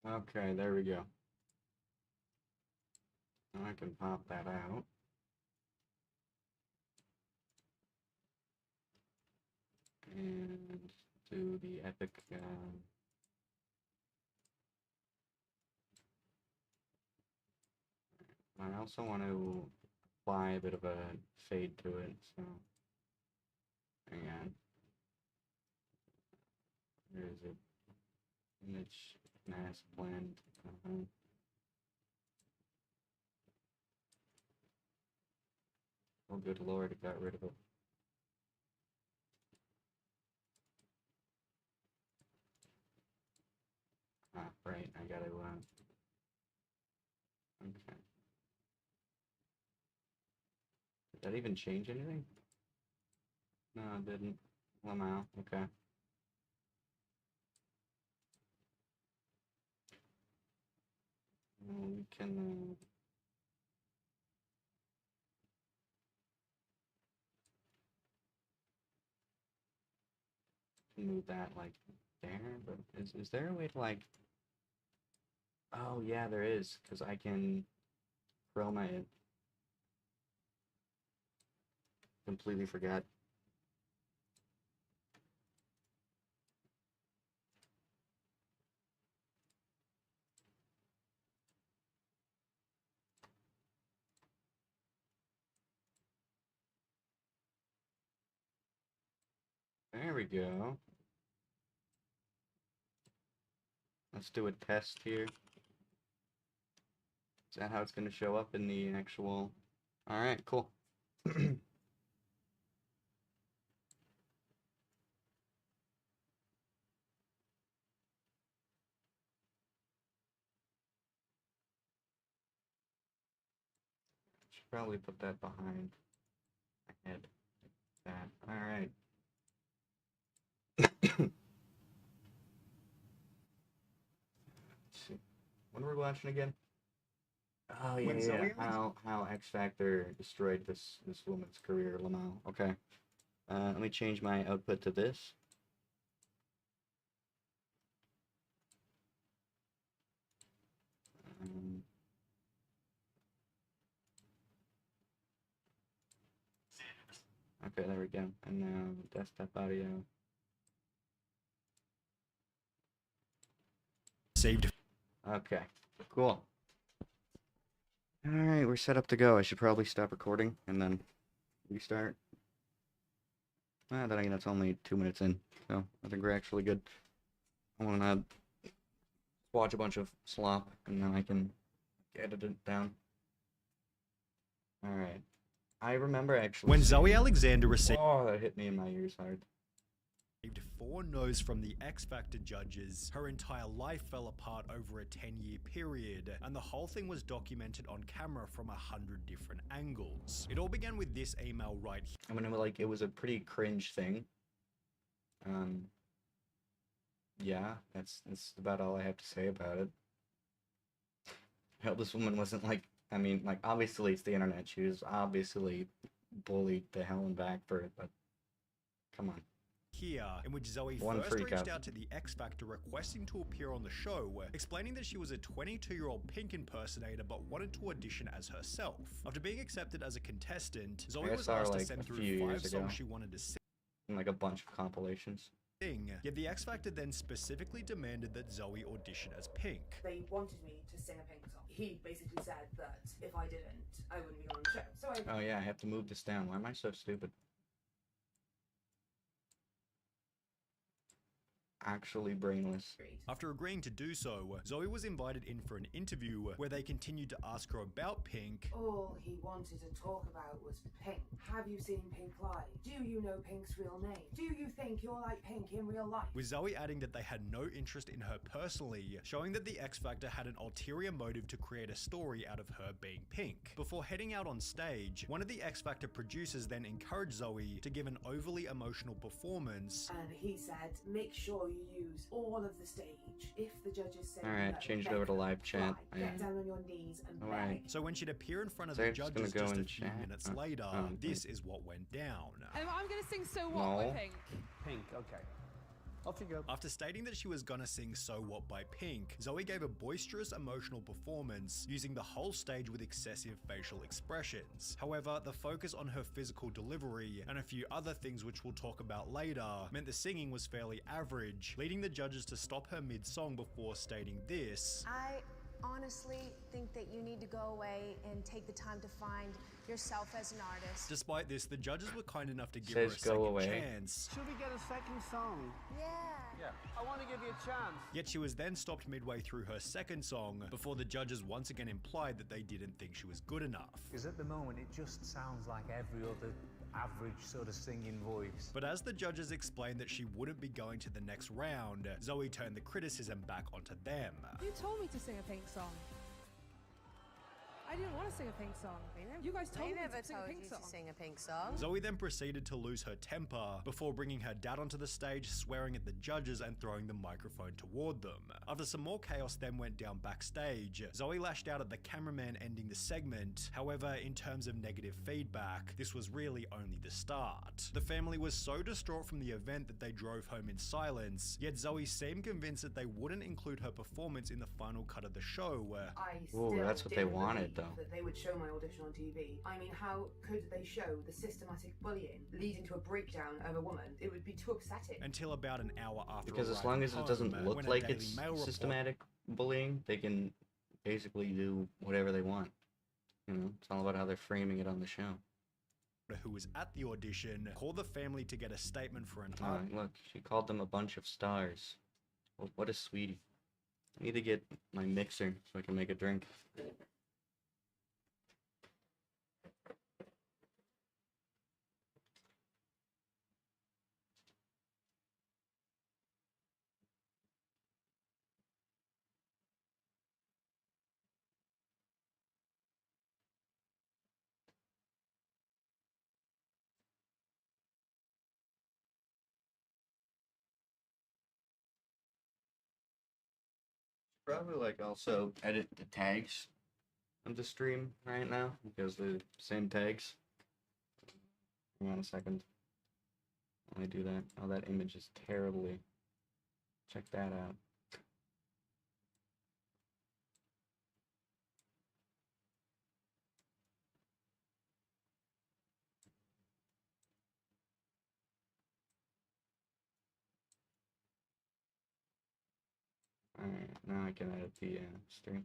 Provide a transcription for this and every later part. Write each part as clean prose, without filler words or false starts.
Okay, there we go. Now I can pop that out. And do the epic. I also want to apply a bit of a fade to it, so hang on. Where is it? Image, mask, blend. Oh, good lord, it got rid of it. Ah, right, I gotta, okay. Did that even change anything? No, it didn't. Lamau, okay. We can, move that, like, there, but is there a way to, like, oh, yeah, there is, because I can chroma it. Completely forgot. There we go. Let's do a test here. Is that how it's going to show up in the actual... Alright, cool. Should probably put that behind my head. Like that. Alright. Let's see. What are we watching again? Oh yeah, yeah. How X Factor destroyed this woman's career, Lamau. Okay. Let me change my output to this. Okay, there we go. And now desktop audio. Saved. Okay, cool. Alright, we're set up to go. I should probably stop recording and then restart. Then again, that's only 2 minutes in, so I think we're actually good. I want to watch a bunch of slop and then I can edit it down. Alright. I remember actually When Zoe Alexander received oh, that hit me in my ears hard. 4 no's from the X Factor judges, her entire life fell apart over a 10-year period, and the whole thing was documented on camera from 100 different angles. It all began with this email right here. I mean, like, it was a pretty cringe thing. Yeah, that's about all I have to say about it. I hope this woman wasn't like, I mean, like, obviously it's the internet. She was obviously bullied to hell and back for it, but come on. Here, in which Zoe One first freak reached out out to the X Factor requesting to appear on the show, explaining that she was a 22-year-old Pink impersonator but wanted to audition as herself. After being accepted as a contestant, Zoe was asked to send through 5 songs she wanted to sing. And like a bunch of compilations. Yet the X Factor then specifically demanded that Zoe audition as Pink. They wanted me to sing a Pink song. He basically said that if I didn't, I wouldn't be on the show. So Oh yeah, I have to move this down. Why am I so stupid? Actually brainless. After agreeing to do so, Zoe was invited in for an interview where they continued to ask her about Pink. All he wanted to talk about was Pink. Have you seen Pink live? Do you know Pink's real name? Do you think you're like Pink in real life? With Zoe adding that they had no interest in her personally, showing that the X Factor had an ulterior motive to create a story out of her being Pink. Before heading out on stage, one of the X Factor producers then encouraged Zoe to give an overly emotional performance. And he said, make sure you use all of the stage. If the judges say alright, changed over to live chat. Get down on your knees and alright. So when she'd appear in front of the judges just a few minutes later, oh, okay. This is what went down. I'm gonna sing So What by Pink. Pink, okay. Off you go. After stating that she was gonna sing So What by Pink, Zoe gave a boisterous emotional performance, using the whole stage with excessive facial expressions. However, the focus on her physical delivery and a few other things which we'll talk about later meant the singing was fairly average, leading the judges to stop her mid-song before stating this. I honestly think that you need to go away and take the time to find yourself as an artist. Despite this, the judges were kind enough to give her a Says go second away. chance. Should we get a second song? Yeah. I want to give you a chance. Yet she was then stopped midway through her second song before the judges once again implied that they didn't think she was good enough. Because at the moment it just sounds like every other average sort of singing voice. But as the judges explained that she wouldn't be going to the next round, Zoe turned the criticism back onto them. You told me to sing a Pink song. I didn't want to sing a Pink song. You guys told me to sing a Pink song. sing a Pink song. Zoe then proceeded to lose her temper before bringing her dad onto the stage, swearing at the judges and throwing the microphone toward them. After some more chaos then went down backstage, Zoe lashed out at the cameraman ending the segment. However, in terms of negative feedback, this was really only the start. The family was so distraught from the event that they drove home in silence, yet Zoe seemed convinced that they wouldn't include her performance in the final cut of the show. I Ooh, still that's what they didn't wanted, believe though. that they would show my audition on TV. I mean, how could they show the systematic bullying leading to a breakdown of a woman? It would be too upsetting. Until about an hour after Because as arriving long as it home, doesn't look when a like Daily it's Mail report- systematic bullying, they can basically do whatever they want. You know, it's all about how they're framing it on the show. who was at the audition called the family to get a statement for an Look, she called them a bunch of stars. Well, what a sweetie. I need to get my mixer so I can make a drink. Probably like also edit the tags of the stream right now because they're the same tags. Hang on a second. Let me do that. Oh, that image is terribly. Check that out. Alright, now I can edit the stream.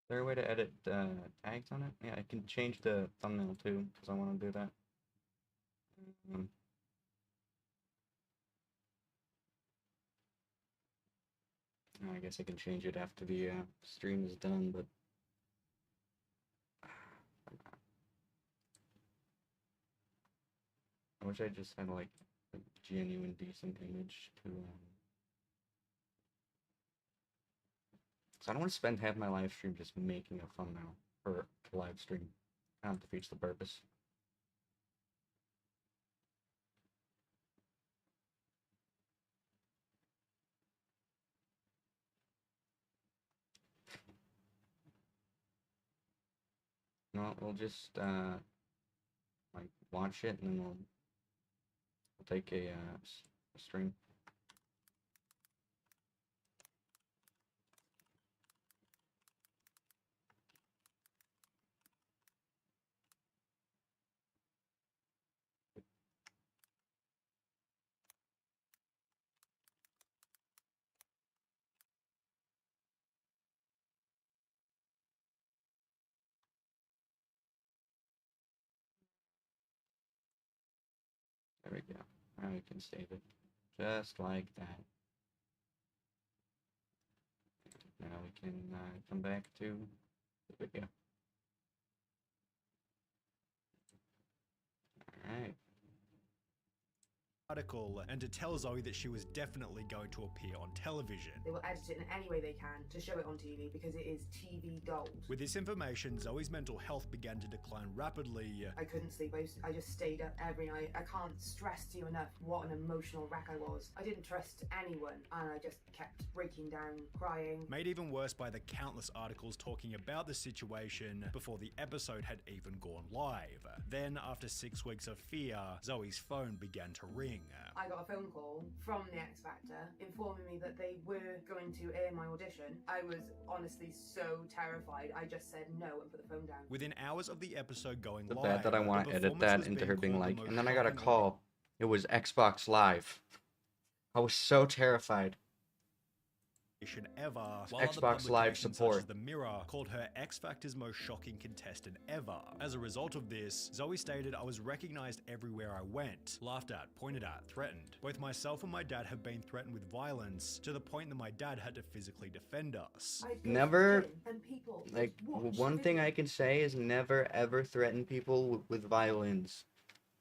Is there a way to edit tags on it? Yeah, I can change the thumbnail too, because I want to do that. I guess I can change it after the stream is done, but I wish I just had like a genuine decent image to so I don't want to spend half my live stream just making a thumbnail for a live stream. Kind of defeats the purpose. No, we'll just like watch it and then we'll take a stream. There we go. Now we can save it. Just like that. Now we can come back to the video. Alright. article and to tell Zoe that she was definitely going to appear on television. They will edit it in any way they can to show it on TV because it is TV gold. With this information, Zoe's mental health began to decline rapidly. I couldn't sleep. I just stayed up every night. I can't stress to you enough what an emotional wreck I was. I didn't trust anyone and I just kept breaking down, crying. Made even worse by the countless articles talking about the situation before the episode had even gone live. Then, after 6 weeks of fear, Zoe's phone began to ring. I got a phone call from the X Factor informing me that they were going to air my audition. I was honestly so terrified. I just said no and put the phone down. Within hours of the episode going The live, bad that I want the to edit performance that was into being her being called the like, most and then I got a shocking call. It was Xbox Live. I was so terrified. ever, while Xbox other Live publications support. such as The Mirror called her X Factor's most shocking contestant ever. As a result of this, Zoe stated, "I was recognized everywhere I went, laughed at, pointed at, threatened. Both myself and my dad have been threatened with violence to the point that my dad had to physically defend us." I'd go to the Never, gym and people would like, watch one the thing video. I can say is never ever threaten people with violence.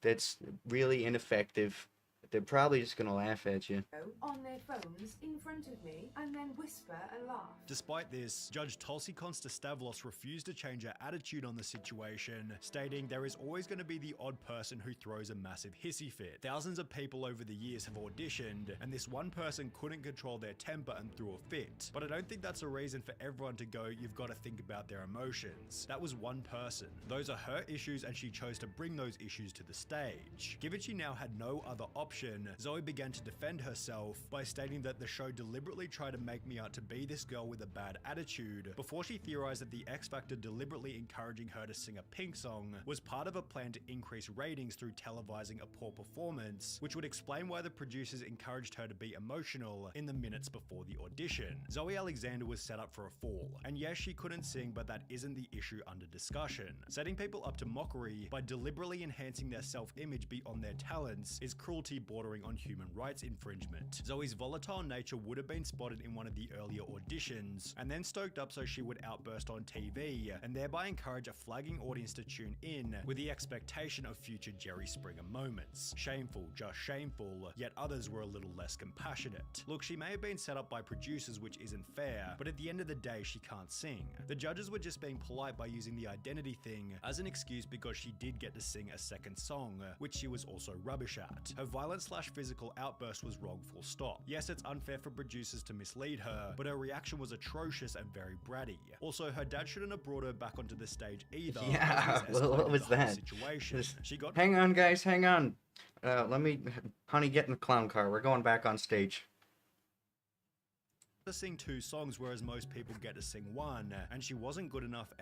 That's really ineffective. They're probably just gonna laugh at you. On their phones in front of me and then whisper and laugh. Despite this, Judge Tulsi Konstastavlos refused to change her attitude on the situation, stating there is always going to be the odd person who throws a massive hissy fit. Thousands of people over the years have auditioned, and this one person couldn't control their temper and threw a fit. But I don't think that's a reason for everyone to go, "You've got to think about their emotions." That was one person. Those are her issues, and she chose to bring those issues to the stage. Given she now had no other option, Zoe began to defend herself by stating that the show deliberately tried to make me out to be this girl with a bad attitude, before she theorized that the X Factor deliberately encouraging her to sing a Pink song was part of a plan to increase ratings through televising a poor performance, which would explain why the producers encouraged her to be emotional in the minutes before the audition. Zoe Alexander was set up for a fall, and yes, she couldn't sing, but that isn't the issue under discussion. Setting people up to mockery by deliberately enhancing their self-image beyond their talents is cruelty bordering on human rights infringement. Zoe's volatile nature would have been spotted in one of the earlier auditions, and then stoked up so she would outburst on TV, and thereby encourage a flagging audience to tune in with the expectation of future Jerry Springer moments. Shameful, just shameful, yet others were a little less compassionate. Look, she may have been set up by producers, which isn't fair, but at the end of the day, she can't sing. The judges were just being polite by using the identity thing as an excuse because she did get to sing a second song, which she was also rubbish at. Her violent/physical outburst was wrong, full stop. Yes, it's unfair for producers to mislead her, but her reaction was atrocious and very bratty. Also, her dad shouldn't have brought her back onto the stage either. Yeah, as this what escalated was the whole that? Situation. She got Hang on, guys, hang on. Let me, honey, get in the clown car. We're going back on stage. to sing 2 songs, whereas most people get to sing 1, and she wasn't good enough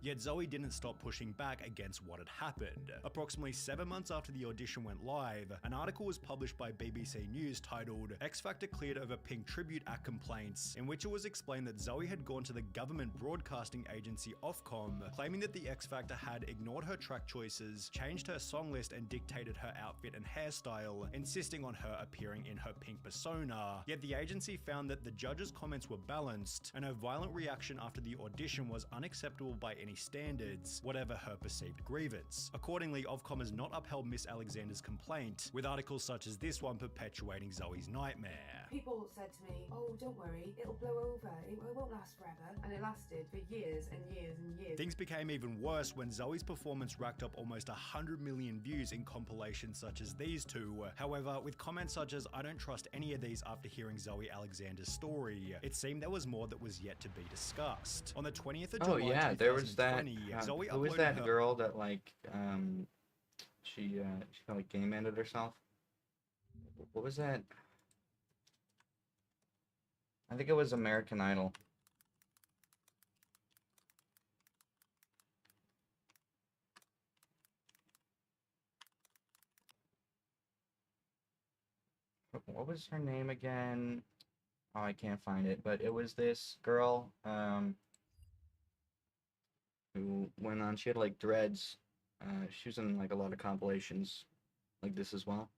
yet Zoe didn't stop pushing back against what had happened. Approximately 7 months after the audition went live, an article was published by BBC News titled "X Factor Cleared Over Pink Tribute Act Complaints," in which it was explained that Zoe had gone to the government broadcasting agency Ofcom, claiming that the X Factor had ignored her track choices, changed her song list and dictated her outfit and hairstyle, insisting on her appearing in her pink persona. Yet the agency found that the judges' comments were balanced, and her violent reaction after the audition was unacceptable by any standards, whatever her perceived grievance. Accordingly, Ofcom has not upheld Miss Alexander's complaint, with articles such as this one perpetuating Zoe's nightmare. People said to me, "Oh, don't worry, it'll blow over, it won't last forever," and it lasted for years and years and years. Things became even worse when Zoe's performance racked up almost 100 million views in compilations such as these two. However, with comments such as "I don't trust any of these after hearing Zoe Alexander's story," it seemed there was more that was yet to be discussed. On the 20th of Oh July yeah, there was that. 2020, Zoe Who was uploaded that her girl that like she kind of game ended herself? What was that? I think it was American Idol. What was her name again? Oh, I can't find it, but it was this girl who went on. She had like dreads. She was in like a lot of compilations like this as well,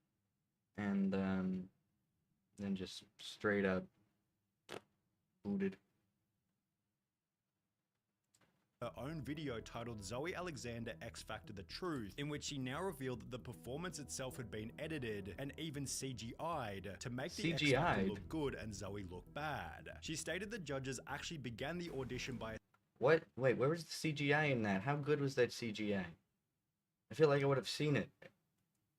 and then just straight up booted. her own video titled Zoe Alexander X Factor The Truth, in which she now revealed that the performance itself had been edited and even CGI'd to make the X Factor look good and Zoe look bad. She stated the judges actually began the audition by What? Wait, where was the CGI in that? How good was that CGI? I feel like I would have seen it.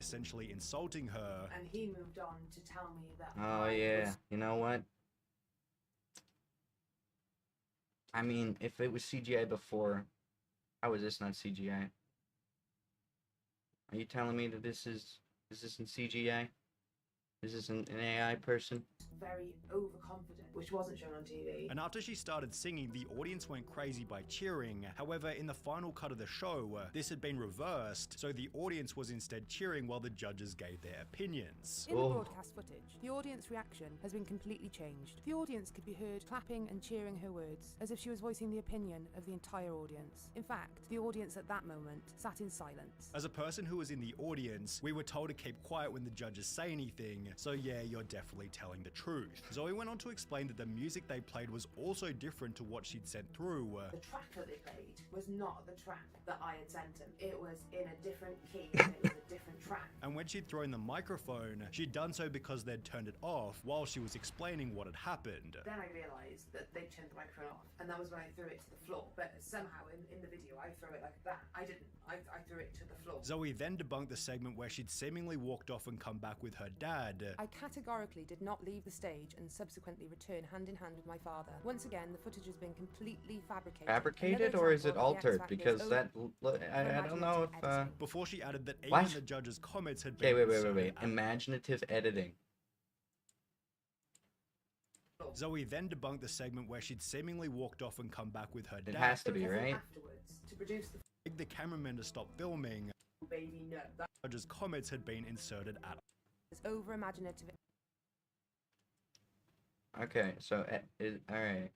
essentially insulting her. And he moved on to tell me that Oh yeah, you know what? I mean, if it was CGI before, how is this not CGI? Are you telling me that this isn't CGI? This isn't an AI person? very overconfident, which wasn't shown on TV. And after she started singing, the audience went crazy by cheering. However, in the final cut of the show, this had been reversed, so the audience was instead cheering while the judges gave their opinions. In the broadcast footage, the audience reaction has been completely changed. The audience could be heard clapping and cheering her words, as if she was voicing the opinion of the entire audience. In fact, the audience at that moment sat in silence. As a person who was in the audience, we were told to keep quiet when the judges say anything, so yeah, you're definitely telling the truth. Zoe went on to explain that the music they played was also different to what she'd sent through. The track that they played was not the track that I had sent them. It was in a different key and it was a different track. And when she'd thrown the microphone, she'd done so because they'd turned it off while she was explaining what had happened. Then I realised that they turned the microphone off, and that was when I threw it to the floor. But somehow in the video I threw it like that. I didn't. I threw it to the floor. Zoe then debunked the segment where she'd seemingly walked off and come back with her dad. I categorically did not leave the stage and subsequently return hand in hand with my father. Once again, the footage has been completely fabricated. Fabricated, or is it altered? Because that, I don't know if, Before she added that even What? the judges' comments had been Okay, wait. inserted at- Imaginative editing. Zoe then debunked the segment where she'd seemingly walked off and come back with her It dad. has to be, right? Afterwards, to produce the Begged the cameraman to stop filming. baby no. That Judges' comments had been inserted at. It's over-imaginative Okay, so, alright.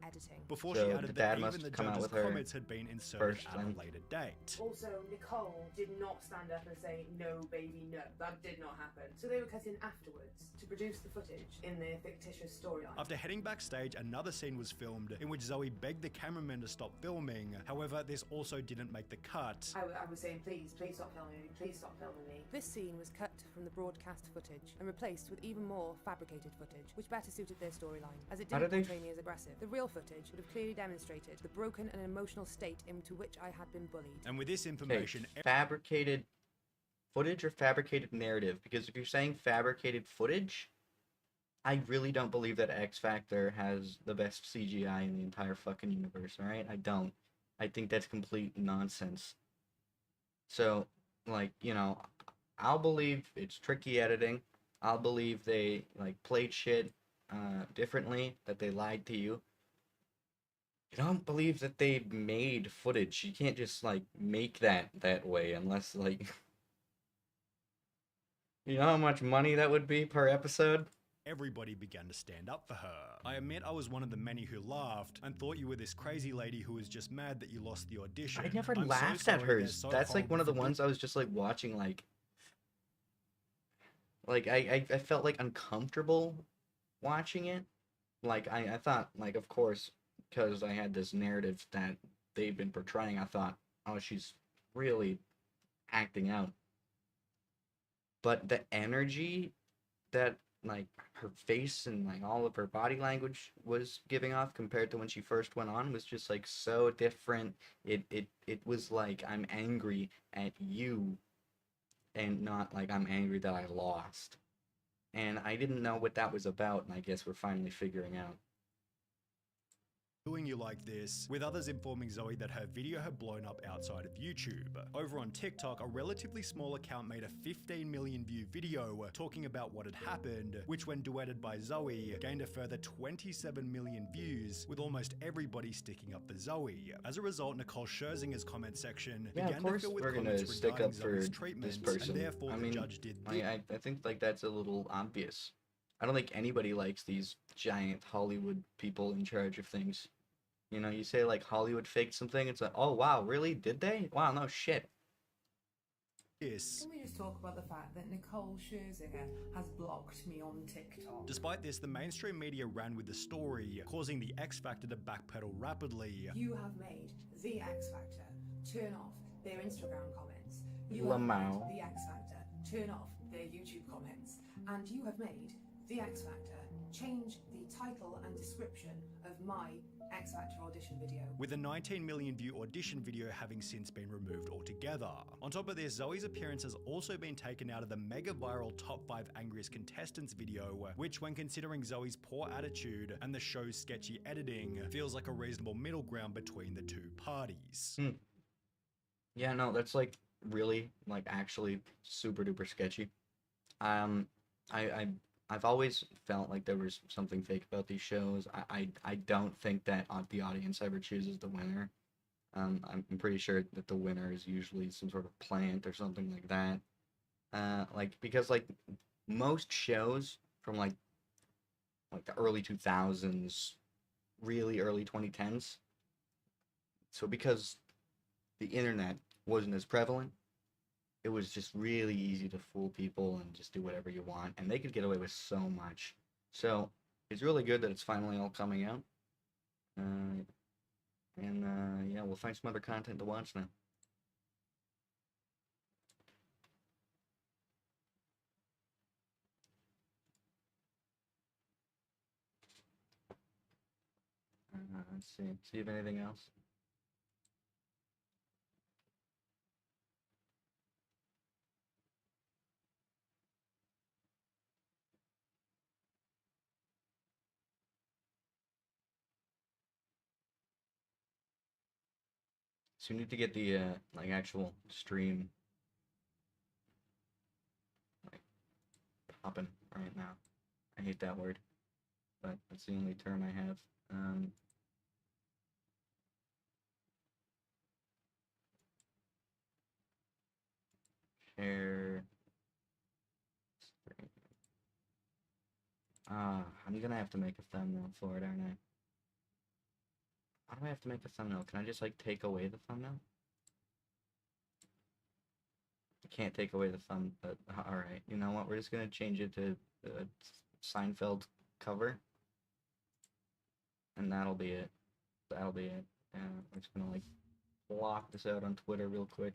editing. Before So she the added dad that must even the come out judges' with her comments had been inserted first, at then. a later date. also, Nicole did not stand up and say no baby no. That did not happen. So they were cut in afterwards to produce the footage in their fictitious storyline. After heading backstage, another scene was filmed in which Zoe begged the cameraman to stop filming. However, this also didn't make the cut. I was saying, please stop filming me. Please stop filming me. This scene was cut from the broadcast footage and replaced with even more fabricated footage, which better suited their storyline, as it How didn't did they portray me as aggressive. The real footage would have clearly demonstrated the broken and emotional state into which I had been bullied. And with this Okay, information, fabricated footage or fabricated narrative? Because if you're saying fabricated footage, I really don't believe that X Factor has the best CGI in the entire fucking universe, alright? I don't. I think that's complete nonsense. So, like, you know, I'll believe it's tricky editing. I'll believe they, like, played shit differently, that they lied to you. I don't believe that they made footage. You can't just, like, make that way unless, like... You know how much money that would be per episode? everybody began to stand up for her. I admit I was one of the many who laughed and thought you were this crazy lady who was just mad that you lost the audition. I never I'm so laughed at sorry they're hers. so That's like one of the horrible ones I was just like watching like I felt like uncomfortable watching it. Like I thought like of course because I had this narrative that they've been portraying, I thought, oh, she's really acting out. But the energy that like her face and like all of her body language was giving off compared to when she first went on was just like so different. It was like I'm angry at you and not like I'm angry that I lost. And I didn't know what that was about, and I guess we're finally figuring out. doing you like this, with others informing Zoe that her video had blown up outside of YouTube. Over on TikTok, a relatively small account made a 15 million view video talking about what had happened, which when duetted by Zoe, gained a further 27 million views, with almost everybody sticking up for Zoe. As a result, Nicole Scherzinger's comment section Yeah, of began to course fill with we're gonna comments stick regarding up for Zoe's this treatment, person. and therefore I the mean, judge did this. I think like that's a little obvious. I don't think anybody likes these giant Hollywood people in charge of things. You know, you say like Hollywood faked something, it's like, oh wow, really? Did they? Wow, no shit. this. Can we just talk about the fact that Nicole Scherzinger has blocked me on TikTok? Despite this, the mainstream media ran with the story, causing the X Factor to backpedal rapidly. You have made the X Factor turn off their Instagram comments. You have Lamau. made the X Factor turn off their YouTube comments. And you have made the X Factor change the title and description of my X Factor audition video. With a 19 million view audition video having since been removed altogether. On top of this, Zoe's appearance has also been taken out of the mega viral top 5 angriest contestants video, which when considering Zoe's poor attitude and the show's sketchy editing, feels like a reasonable middle ground between the two parties. Yeah, no, that's like really, like actually super duper sketchy. I've always felt like there was something fake about these shows. I don't think that the audience ever chooses the winner. I'm pretty sure that the winner is usually some sort of plant or something like that. Because like most shows from like the early 2000s, really early 2010s. So because the internet wasn't as prevalent, it was just really easy to fool people and just do whatever you want, and they could get away with so much. So it's really good that it's finally all coming out. Yeah, we'll find some other content to watch now. Let's see. See if anything else. So you need to get the like actual stream like popping right now. I hate that word, but that's the only term I have. Share. I'm gonna have to make a thumbnail for it, aren't I? How do I have to make a thumbnail? Can I just like take away the thumbnail? I can't take away the thumb, but alright. You know what? We're just gonna change it to Seinfeld cover. And that'll be it. That'll be it. We're just gonna like block this out on Twitter real quick.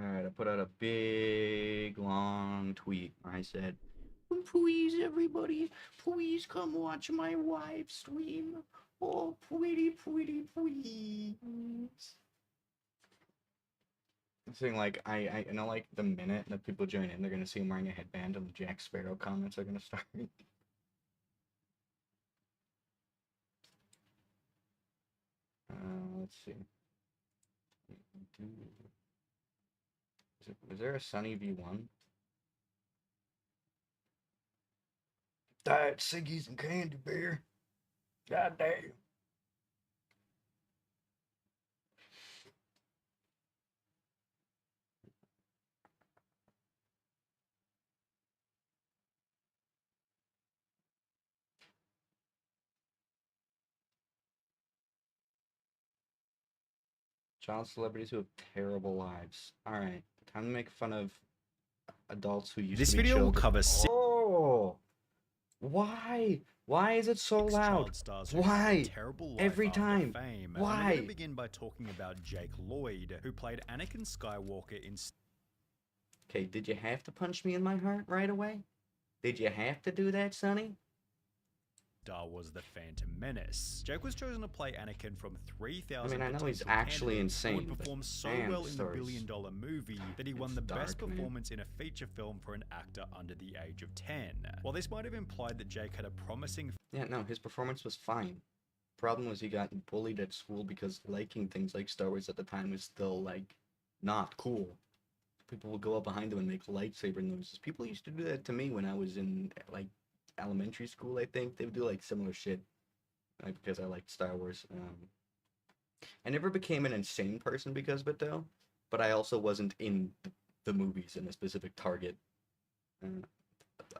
Alright, I put out a big, long tweet where I said, please, everybody, please come watch my live stream. Oh, pretty, please. Saying like, I know like the minute that people join in, they're gonna see him wearing a headband and the Jack Sparrow comments are gonna start. Let's see. Is there a Sunny V1? Diet Siggies and Candy Bear. God damn. Child celebrities who have terrible lives. Alright, time to make fun of adults who used This to be video will children. cover Oh! Why? Why is it so six loud? child stars who had Why? a terrible life Every after time. fame. Why? And we're going to begin by talking about Jake Lloyd, who played Anakin Skywalker in... Okay, did you have to punch me in my heart right away? Did you have to do that, Sonny? Star Wars: The Phantom Menace. Jake was chosen to play Anakin from 3,000 I mean, I know he's potential actually candidates, insane, and would but perform so man, well the in the story's- billion-dollar movie that he won it's the dark, best man. performance in a feature film for an actor under the age of 10. While this might have implied that Jake had a promising Yeah, no, his performance was fine. Problem was he got bullied at school because liking things like Star Wars at the time was still, like, not cool. People would go up behind him and make lightsaber noises. People used to do that to me when I was in, like, elementary school, I think. They would do, like, similar shit. Because I liked Star Wars. I never became an insane person because of it, though. But I also wasn't in the movies in a specific target.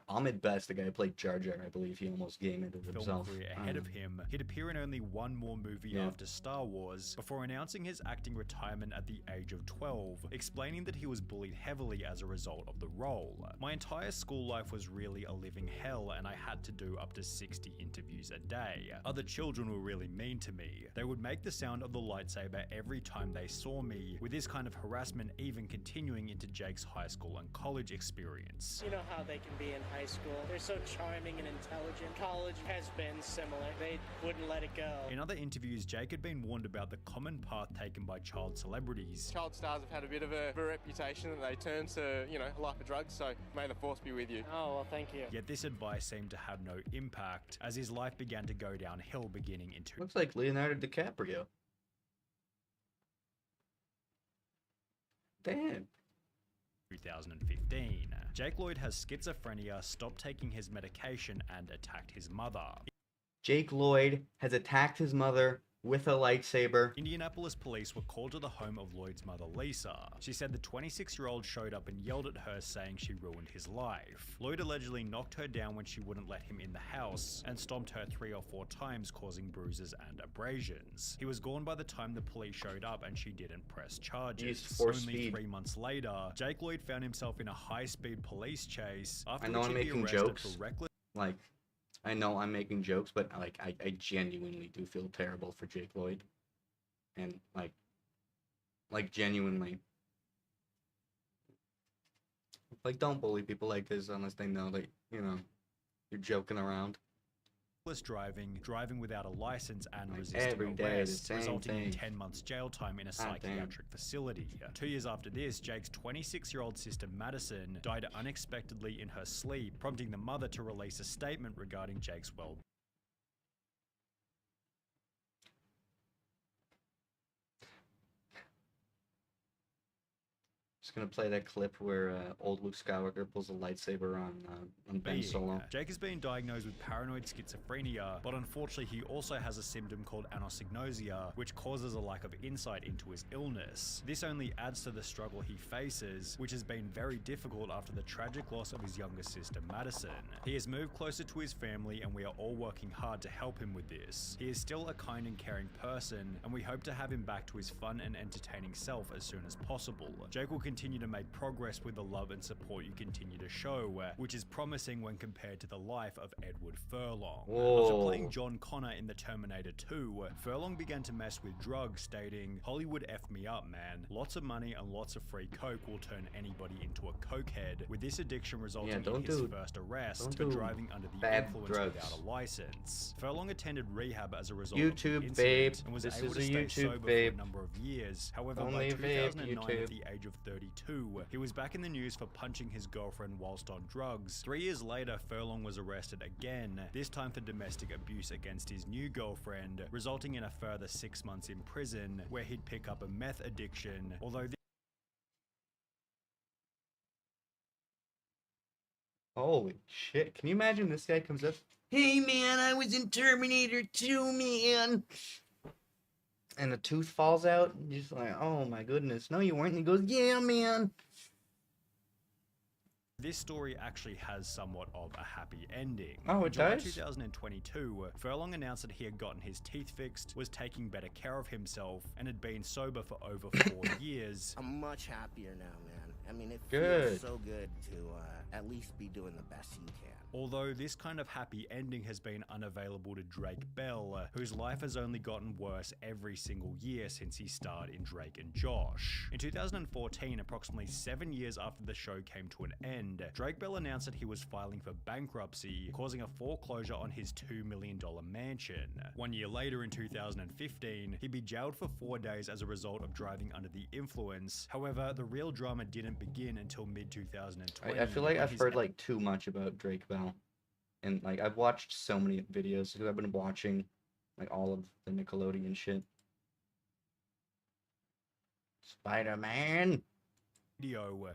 Ahmed Best, the guy who played Jar Jar, I believe he almost game ended film himself. career ahead of him, he'd appear in only one more movie Yeah. after Star Wars before announcing his acting retirement at the age of 12, explaining that he was bullied heavily as a result of the role. My entire school life was really a living hell, and I had to do up to 60 interviews a day. Other children were really mean to me. They would make the sound of the lightsaber every time they saw me, with this kind of harassment even continuing into Jake's high school and college experience. You know how they can be in high school. They're so charming and intelligent. College has been similar. They wouldn't let it go. In other interviews, Jake had been warned about the common path taken by child celebrities. Child stars have had a bit of a reputation that they turn to, a life of drugs, so may the force be with you. Oh, well, thank you. Yet this advice seemed to have no impact, as his life began to go downhill beginning in Looks like Leonardo DiCaprio. Damn. 2015. Jake Lloyd has schizophrenia, stopped taking his medication, and attacked his mother. Jake Lloyd has attacked his mother with a lightsaber. Indianapolis police were called to the home of Lloyd's mother, Lisa. She said the 26-year-old showed up and yelled at her, saying she ruined his life. Lloyd allegedly knocked her down when she wouldn't let him in the house and stomped her 3 or 4 times, causing bruises and abrasions. He was gone by the time the police showed up, and she didn't press charges. Used force Only speed. 3 months later, Jake Lloyd found himself in a high-speed police chase after I know which I'm he'd be making arrested jokes. for reckless Like, I know I'm making jokes, but I genuinely do feel terrible for Jake Lloyd. And like genuinely. Like, don't bully people like this unless they know that, you're joking around. driving without a license, and Like, resisting every day the arrest, same resulting in thing. 10 months jail time in a God damn. psychiatric facility. 2 years after this, Jake's 26-year-old sister Madison died unexpectedly in her sleep, prompting the mother to release a statement regarding Jake's well. Just gonna play that clip where old Luke Skywalker pulls a lightsaber on Ben Solo. Jake has been diagnosed with paranoid schizophrenia, but unfortunately he also has a symptom called anosognosia, which causes a lack of insight into his illness. This only adds to the struggle he faces, which has been very difficult after the tragic loss of his younger sister Madison. He has moved closer to his family, and we are all working hard to help him with this. He is still a kind and caring person, and we hope to have him back to his fun and entertaining self as soon as possible. Jake will continue to make progress with the love and support you continue to show, which is promising when compared to the life of Edward Furlong. Whoa. After playing John Connor in The Terminator 2, Furlong began to mess with drugs, stating, "Hollywood effed me up, man. Lots of money and lots of free coke will turn anybody into a cokehead," with this addiction resulting in his first arrest for driving under the bad influence drugs. without a license. Furlong attended rehab as a result YouTube, of the incident babe. and was This able is to a stay YouTube, sober babe. for a number of years. However, Only by vape, 2009, YouTube. at the age of 32, he was back in the news for punching his girlfriend whilst on drugs. 3 years later, Furlong was arrested again, this time for domestic abuse against his new girlfriend, resulting in a further 6 months in prison, where he'd pick up a meth addiction, although Holy shit. Can you imagine this guy comes up? Hey man, I was in Terminator 2, man. And a tooth falls out. And you're just like, oh my goodness. No, you weren't. And he goes, yeah, man. this story actually has somewhat of a happy ending. Oh, it In July does? 2022, Furlong announced that he had gotten his teeth fixed, was taking better care of himself, and had been sober for over 4 years. I'm much happier now, man. I mean, it Good. feels so good to at least be doing the best you can. Although this kind of happy ending has been unavailable to Drake Bell, whose life has only gotten worse every single year since he starred in Drake and Josh. In 2014, approximately 7 years after the show came to an end, Drake Bell announced that he was filing for bankruptcy, causing a foreclosure on his $2 million mansion. 1 year later, in 2015, he'd be jailed for 4 days as a result of driving under the influence. However, the real drama didn't begin until mid-2020. I feel like I've heard like too much about Drake Bell. And like I've watched so many videos because I've been watching like all of the Nickelodeon shit. Spider-Man.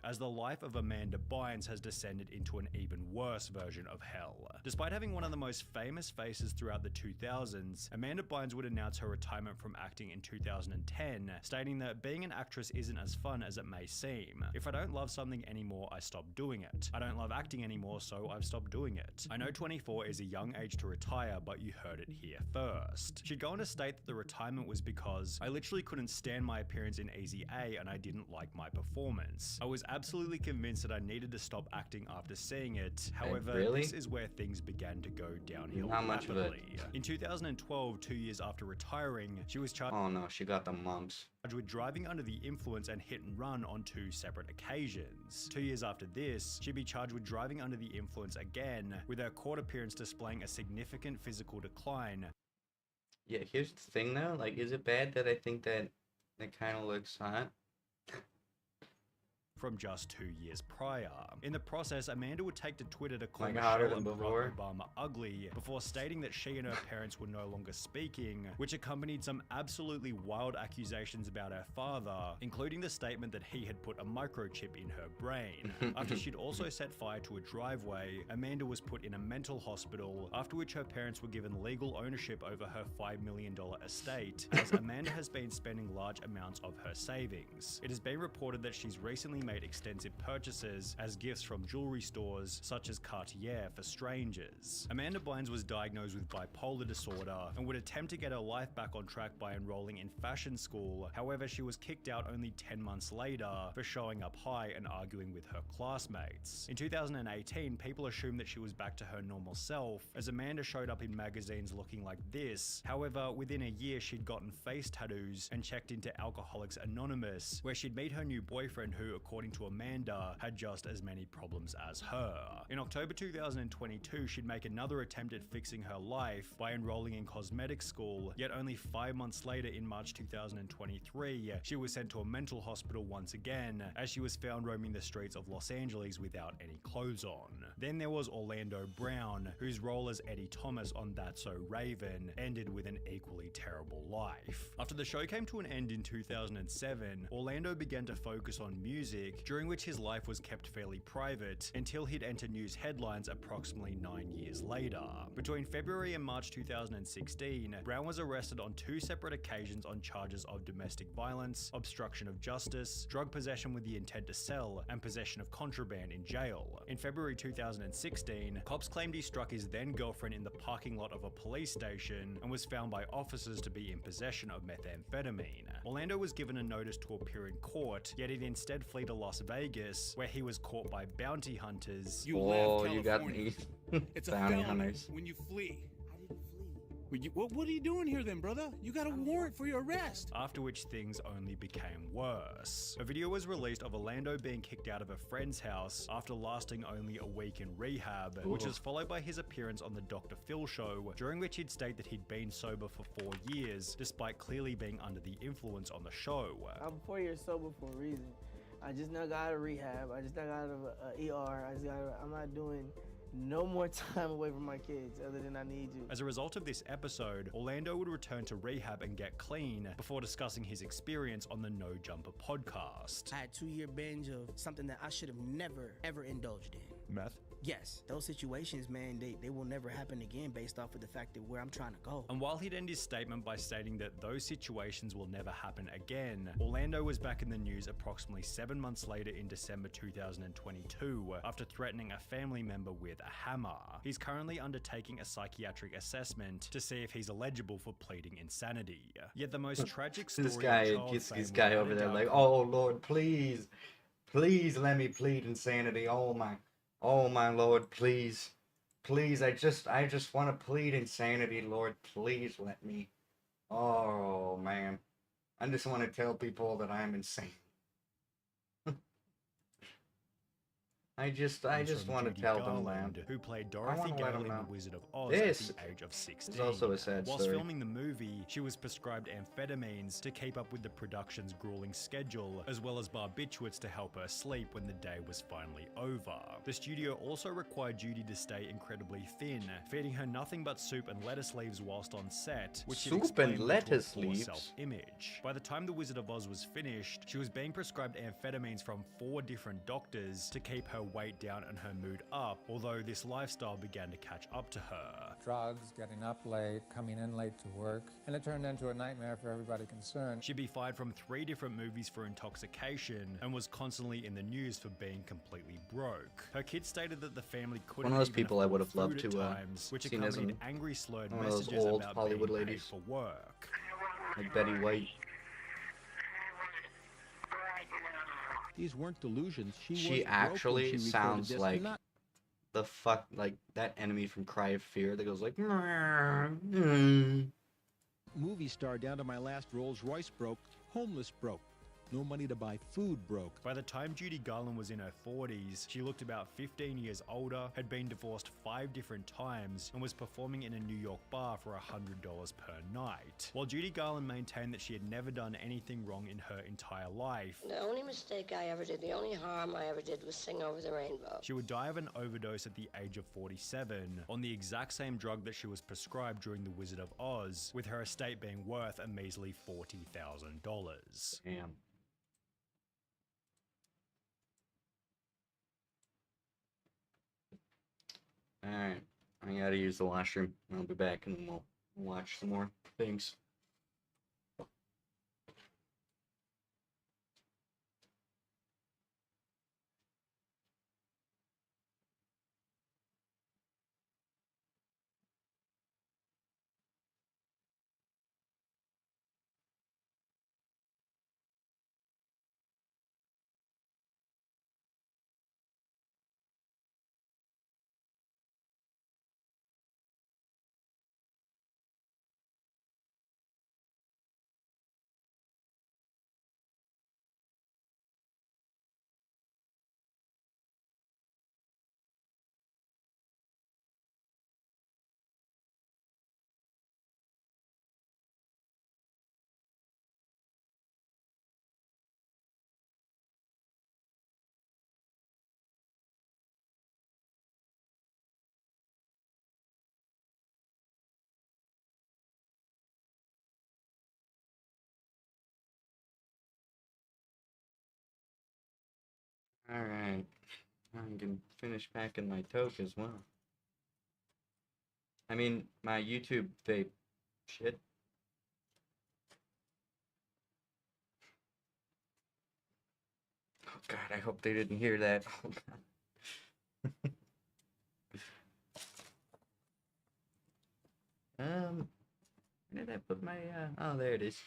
As the life of Amanda Bynes has descended into an even worse version of hell. Despite having one of the most famous faces throughout the 2000s, Amanda Bynes would announce her retirement from acting in 2010, stating that being an actress isn't as fun as it may seem. If I don't love something anymore, I stop doing it. I don't love acting anymore, so I've stopped doing it. I know 24 is a young age to retire, but you heard it here first. She'd go on to state that the retirement was because I literally couldn't stand my appearance in Easy A and I didn't like my performance. I was absolutely convinced that I needed to stop acting after seeing it. However, really? this is where things began to go downhill Not much of it. rapidly. In 2012, 2 years after retiring, she was charged Oh no, she got the mumps. with driving under the influence and hit and run on 2 separate occasions. 2 years after this, she'd be charged with driving under the influence again, with her court appearance displaying a significant physical decline. Yeah, here's the thing though. Like, is it bad that I think that it kind of looks hot? From just 2 years prior. In the process, Amanda would take to Twitter to call Like hotter Michelle than and before? Barack Obama ugly, before stating that she and her parents were no longer speaking, which accompanied some absolutely wild accusations about her father, including the statement that he had put a microchip in her brain. After she'd also set fire to a driveway, Amanda was put in a mental hospital, after which her parents were given legal ownership over her $5 million estate, as Amanda has been spending large amounts of her savings. It has been reported that she's recently made extensive purchases as gifts from jewelry stores such as Cartier for strangers. Amanda Bynes was diagnosed with bipolar disorder and would attempt to get her life back on track by enrolling in fashion school. However, she was kicked out only 10 months later for showing up high and arguing with her classmates. In 2018, people assumed that she was back to her normal self, as Amanda showed up in magazines looking like this. However, within a year, she'd gotten face tattoos and checked into Alcoholics Anonymous, where she'd meet her new boyfriend who, according to Amanda, had just as many problems as her. In October 2022, she'd make another attempt at fixing her life by enrolling in cosmetic school, yet only 5 months later, in March 2023, she was sent to a mental hospital once again, as she was found roaming the streets of Los Angeles without any clothes on. Then there was Orlando Brown, whose role as Eddie Thomas on That's So Raven ended with an equally terrible life. After the show came to an end in 2007, Orlando began to focus on music, during which his life was kept fairly private until he'd enter news headlines approximately 9 years later. Between February and March 2016, Brown was arrested on 2 separate occasions on charges of domestic violence, obstruction of justice, drug possession with the intent to sell, and possession of contraband in jail. In February 2016, cops claimed he struck his then girlfriend in the parking lot of a police station and was found by officers to be in possession of methamphetamine. Orlando was given a notice to appear in court, yet he'd instead flee to Las Vegas, where he was caught by bounty hunters. You Oh, left you got California. me. It's a Bounty felony hunters. when you flee. I didn't flee. What are you doing here then, brother? You got a warrant for your arrest. After which things only became worse. A video was released of Orlando being kicked out of a friend's house after lasting only a week in rehab, which was followed by his appearance on the Dr. Phil show, during which he'd state that he'd been sober for 4 years, despite clearly being under the influence on the show. I'm 4 years sober for a reason. I just now got out of rehab. I just now got out of ER. I'm not doing no more time away from my kids other than I need to. As a result of this episode, Orlando would return to rehab and get clean before discussing his experience on the No Jumper podcast. I had a 2-year binge of something that I should have never, ever indulged in. Meth? Yes, those situations, man, they will never happen again based off of the fact that where I'm trying to go. And while he'd end his statement by stating that those situations will never happen again, Orlando was back in the news approximately 7 months later in December 2022 after threatening a family member with a hammer. He's currently undertaking a psychiatric assessment to see if he's eligible for pleading insanity. Yet the most tragic story This guy, of child this fame guy without over a there doubt like, oh Lord, please. Please let me plead insanity. Oh my Lord, please. Please, I just want to plead insanity, Lord. Please let me. Oh, man. I just want to tell people that I'm insane. I just want to Judy tell them Garland, that. who played I Dorothy want to let Gale them in The know. Wizard of Oz This at the age of 16. is also a sad Whilst story. filming the movie, she was prescribed amphetamines to keep up with the production's grueling schedule, as well as barbiturates to help her sleep when the day was finally over. The studio also required Judy to stay incredibly thin, feeding her nothing but soup and lettuce leaves whilst on set, which she'd Soup explained and led to a lettuce poor leaves? self-image. By the time The Wizard of Oz was finished, she was being prescribed amphetamines from 4 different doctors to keep her weight down and her mood up, although this lifestyle began to catch up to her. Drugs, getting up late, coming in late to work, and it turned into a nightmare for everybody concerned. She'd be fired from 3 different movies for intoxication and was constantly in the news for being completely broke. Her kids stated that the family couldn't One of those even people I afford would have loved food to at times, which seen as accompanied angry slurred one of those messages old about Hollywood being paid ladies. for work. Like Betty White. These weren't delusions. She She was broke when actually she recorded sounds this, like not the fuck, like that enemy from Cry of Fear that goes like. Mm. movie star down to my last Rolls Royce broke, homeless broke, no money to buy food broke. By the time Judy Garland was in her 40s, she looked about 15 years older, had been divorced 5 different times, and was performing in a New York bar for $100 per night. While Judy Garland maintained that she had never done anything wrong in her entire life, The only mistake I ever did, the only harm I ever did was sing Over the Rainbow. she would die of an overdose at the age of 47 on the exact same drug that she was prescribed during The Wizard of Oz, with her estate being worth a measly $40,000. Damn. Alright, I gotta use the washroom. I'll be back and we'll watch some more things. Alright, I can finish packing my toque as well. I mean, my YouTube vape shit. Oh god, I hope they didn't hear that. Oh god. Where did I put my, oh, there it is.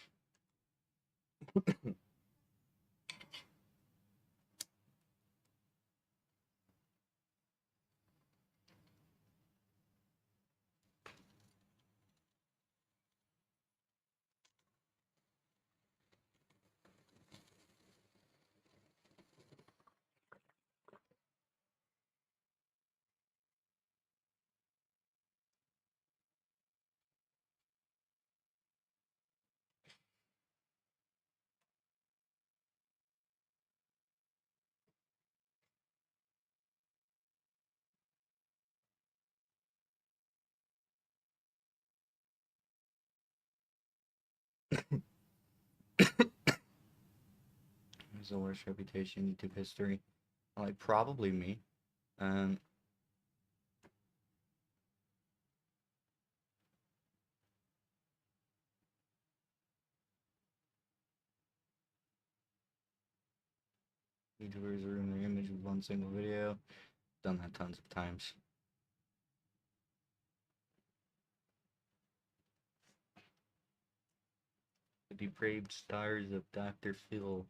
Who's the worst reputation in YouTube history? Like, probably me. YouTubers ruin their image with one single video. Done that tons of times. The depraved stars of Dr. Phil.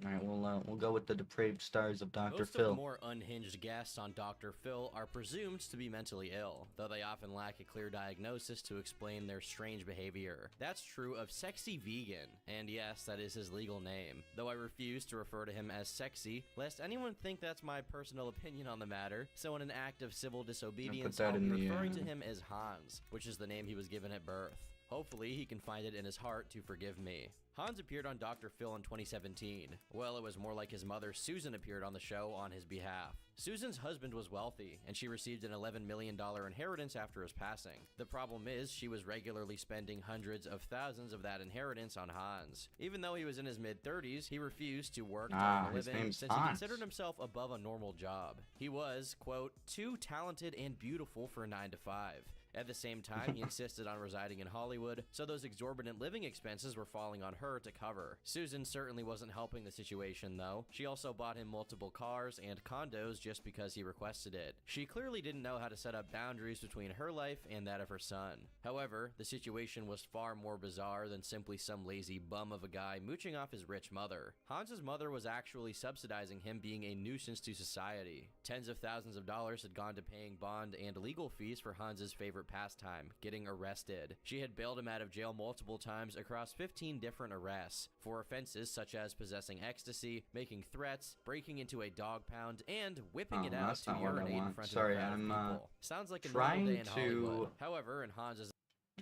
All right, we'll go with the depraved stars of Dr. Most Phil. of the more unhinged guests on Dr. Phil are presumed to be mentally ill, though they often lack a clear diagnosis to explain their strange behavior. That's true of Sexy Vegan, and yes, that is his legal name, though I refuse to refer to him as Sexy, lest anyone think that's my personal opinion on the matter, so in an act of civil disobedience, I'll be referring to him as Hans, which is the name he was given at birth. Hopefully, he can find it in his heart to forgive me. Hans appeared on Dr. Phil in 2017. Well, it was more like his mother Susan appeared on the show on his behalf. Susan's husband was wealthy, and she received an $11 million inheritance after his passing. The problem is, she was regularly spending hundreds of thousands of that inheritance on Hans. Even though he was in his mid-30s, he refused to work to earn a living since he considered himself above a normal job. He was, quote, too talented and beautiful for a 9-to-5. At the same time, he insisted on residing in Hollywood, so those exorbitant living expenses were falling on her to cover. Susan certainly wasn't helping the situation, though. She also bought him multiple cars and condos just because he requested it. She clearly didn't know how to set up boundaries between her life and that of her son. However, the situation was far more bizarre than simply some lazy bum of a guy mooching off his rich mother. Hans's mother was actually subsidizing him being a nuisance to society. Tens of thousands of dollars had gone to paying bond and legal fees for Hans's favorite pastime, getting arrested. She had bailed him out of jail multiple times across 15 different arrests for offenses such as possessing ecstasy, making threats, breaking into a dog pound, and whipping it out to urinate in front of a crowd of people. Sounds like a normal day in Hollywood. However, in Hans's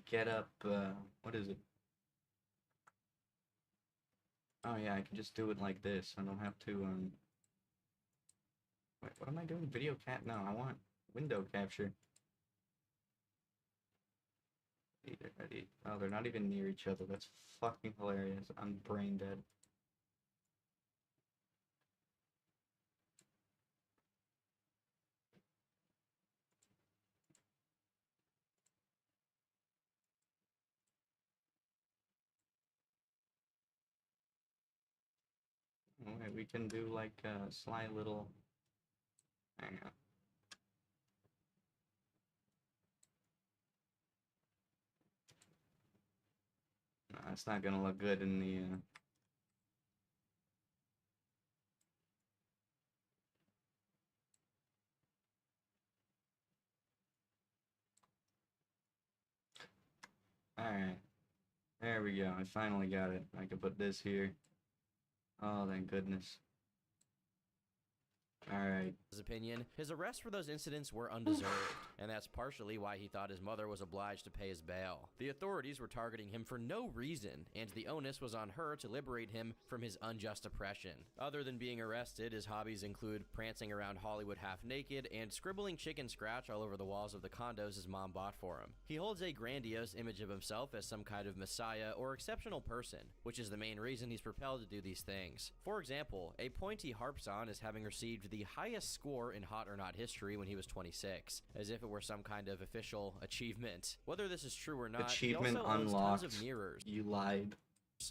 get up, what is it? Oh yeah, I can just do it like this. I don't have to, wait, what am I doing? Video cap? No, I want window capture. Oh, they're not even near each other. That's fucking hilarious. I'm brain dead. Alright, we can do like a sly little... Hang on. No, it's not gonna look good in the... Alright. There we go. I finally got it. I can put this here. Oh, thank goodness. Alright. His opinion, his arrests for those incidents were undeserved, and that's partially why he thought his mother was obliged to pay his bail. The authorities were targeting him for no reason, and the onus was on her to liberate him from his unjust oppression. Other than being arrested, his hobbies include prancing around Hollywood half-naked and scribbling chicken scratch all over the walls of the condos his mom bought for him. He holds a grandiose image of himself as some kind of messiah or exceptional person, which is the main reason he's propelled to do these things. For example, a point he harps on is having received the highest score in Hot or Not history when he was 26, as if it were some kind of official achievement. Whether this is true or not, achievement he also owns unlocked. tons of mirrors. You lied.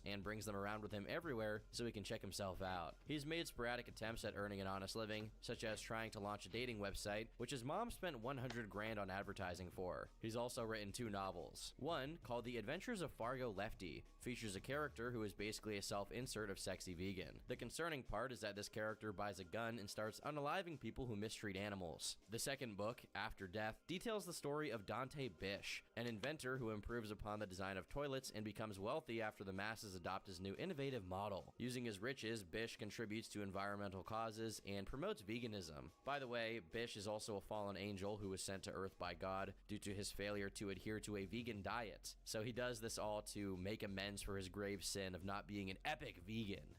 And brings them around with him everywhere so he can check himself out. He's made sporadic attempts at earning an honest living, such as trying to launch a dating website, which his mom spent 100 grand on advertising for. He's also written 2 novels. One, called The Adventures of Fargo Lefty, features a character who is basically a self-insert of Sexy Vegan. The concerning part is that this character buys a gun and starts unaliving people who mistreat animals. The second book, After Death, details the story of Dante Bish, an inventor who improves upon the design of toilets and becomes wealthy after the masses adopt his new innovative model. Using his riches, Bish contributes to environmental causes and promotes veganism. By the way, Bish is also a fallen angel who was sent to Earth by God due to his failure to adhere to a vegan diet. So he does this all to make amends for his grave sin of not being an epic vegan.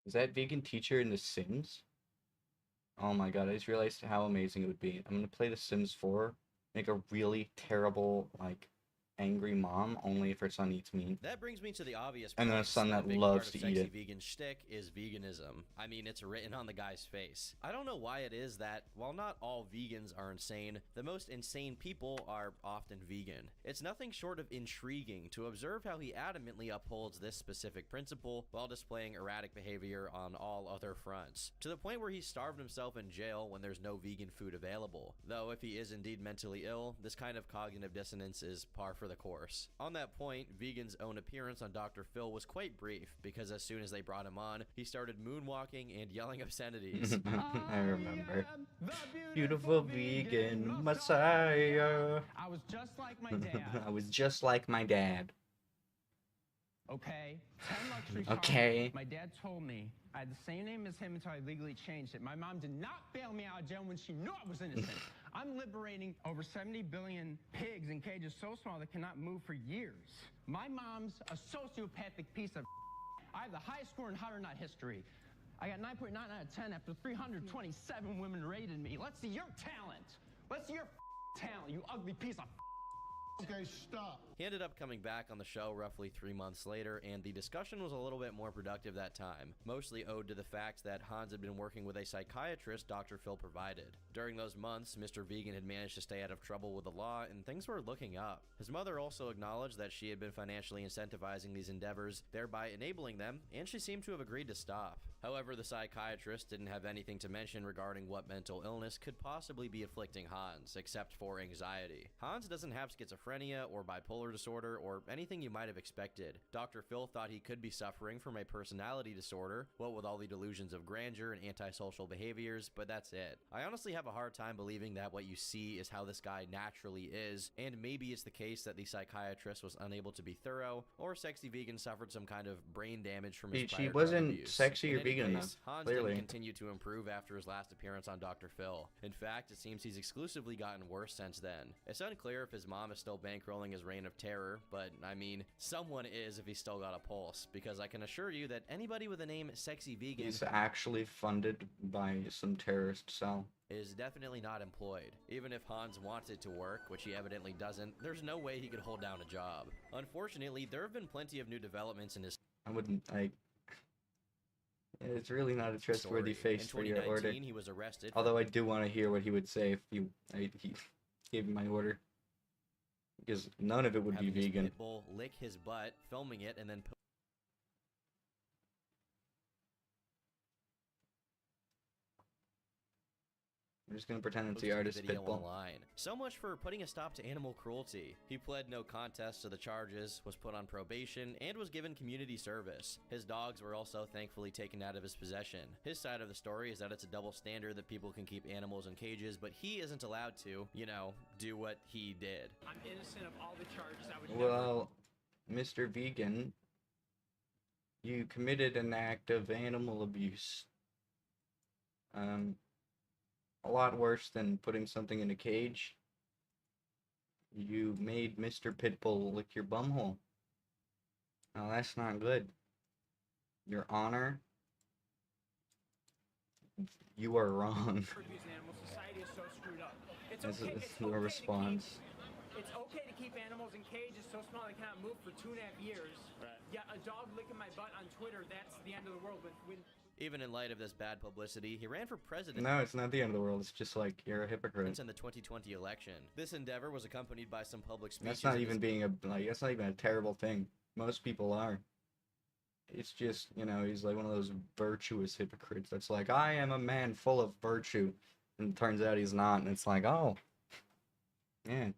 Is that vegan teacher in The Sims? Oh my god, I just realized how amazing it would be. I'm gonna play The Sims 4, make a really terrible, like, angry mom, only if her son eats meat. That brings me to the obvious And then a point. son that A big loves part of to eat Sexy it. Vegan shtick is veganism. I mean, it's written on the guy's face. I don't know why it is that, while not all vegans are insane, the most insane people are often vegan. It's nothing short of intriguing to observe how he adamantly upholds this specific principle while displaying erratic behavior on all other fronts, to the point where he starved himself in jail when there's no vegan food available. Though if he is indeed mentally ill, this kind of cognitive dissonance is par for for the course. On that point, Vegan's own appearance on Dr. Phil was quite brief, because as soon as they brought him on, he started moonwalking and yelling obscenities. I remember. Beautiful vegan messiah. I was just like my dad. I was just like my dad. Okay, 10 luxury Okay. cars. My dad told me I had the same name as him until I legally changed it. My mom did not bail me out of jail when she knew I was innocent. I'm liberating over 70 billion pigs in cages so small they cannot move for years. My mom's a sociopathic piece of I have the highest score in Hot or Not history. I got 9.9 out of 10 after 327 women rated me. Let's see your talent. Let's see your talent, you ugly piece of Okay, stop. He ended up coming back on the show roughly 3 months later, and the discussion was a little bit more productive that time, mostly owed to the fact that Hans had been working with a psychiatrist Dr. Phil provided. During those months, Mr. Vegan had managed to stay out of trouble with the law, and things were looking up. His mother also acknowledged that she had been financially incentivizing these endeavors, thereby enabling them, and she seemed to have agreed to stop. However, the psychiatrist didn't have anything to mention regarding what mental illness could possibly be afflicting Hans, except for anxiety. Hans doesn't have schizophrenia or bipolar disorder or anything you might have expected. Dr. Phil thought he could be suffering from a personality disorder, what with all the delusions of grandeur and antisocial behaviors, but that's it. I honestly have a hard time believing that what you see is how this guy naturally is, and maybe it's the case that the psychiatrist was unable to be thorough, or Sexy Vegan suffered some kind of brain damage from his prior He drug wasn't abuse. sexy or In any vegan case, enough, Hans clearly. didn't continue to improve after his last appearance on Dr. Phil. In fact, it seems he's exclusively gotten worse since then. It's unclear if his mom is still bankrolling his reign of terror, but I mean, someone is if he's still got a pulse, because I can assure you that anybody with the name Sexy Vegan He's actually funded by some terrorist cell. is definitely not employed. Even if Hans wanted to work, which he evidently doesn't, there's no way he could hold down a job. Unfortunately, there have been plenty of new developments in his I wouldn't, it's really not a trustworthy story. face In for your order. 2019, he was arrested for- Although I do want to hear what he would say if he gave me my order. Because none of it would be having his vegan. pit bull lick his butt, filming it, and then I'm just gonna pretend it's the posting artist video Pitbull. online. So much for putting a stop to animal cruelty. He pled no contest to the charges, was put on probation, and was given community service. His dogs were also thankfully taken out of his possession. His side of the story is that it's a double standard that people can keep animals in cages, but he isn't allowed to, you know, do what he did. I'm innocent of all the charges. I would Well, Mr. Vegan, you committed an act of animal abuse. A lot worse than putting something in a cage. You made Mr. Pitbull lick your bumhole. Now that's not good. Your Honor, you are wrong. Society is so screwed up. It's This okay. is It's the okay response. It's okay to keep animals in cages so small they cannot move for 2.5 years. Right. Yeah, a dog licking my butt on Twitter, that's the end of the world. But when Even in light of this bad publicity, he ran for president. No, it's not the end of the world. It's just like you're a hypocrite. In the 2020 election. This endeavor was accompanied by some public speeches. That's not in even his- being that's not even a terrible thing. Most people are. It's just, you know, he's like one of those virtuous hypocrites that's like, I am a man full of virtue. And it turns out he's not, and it's like, oh. Yeah.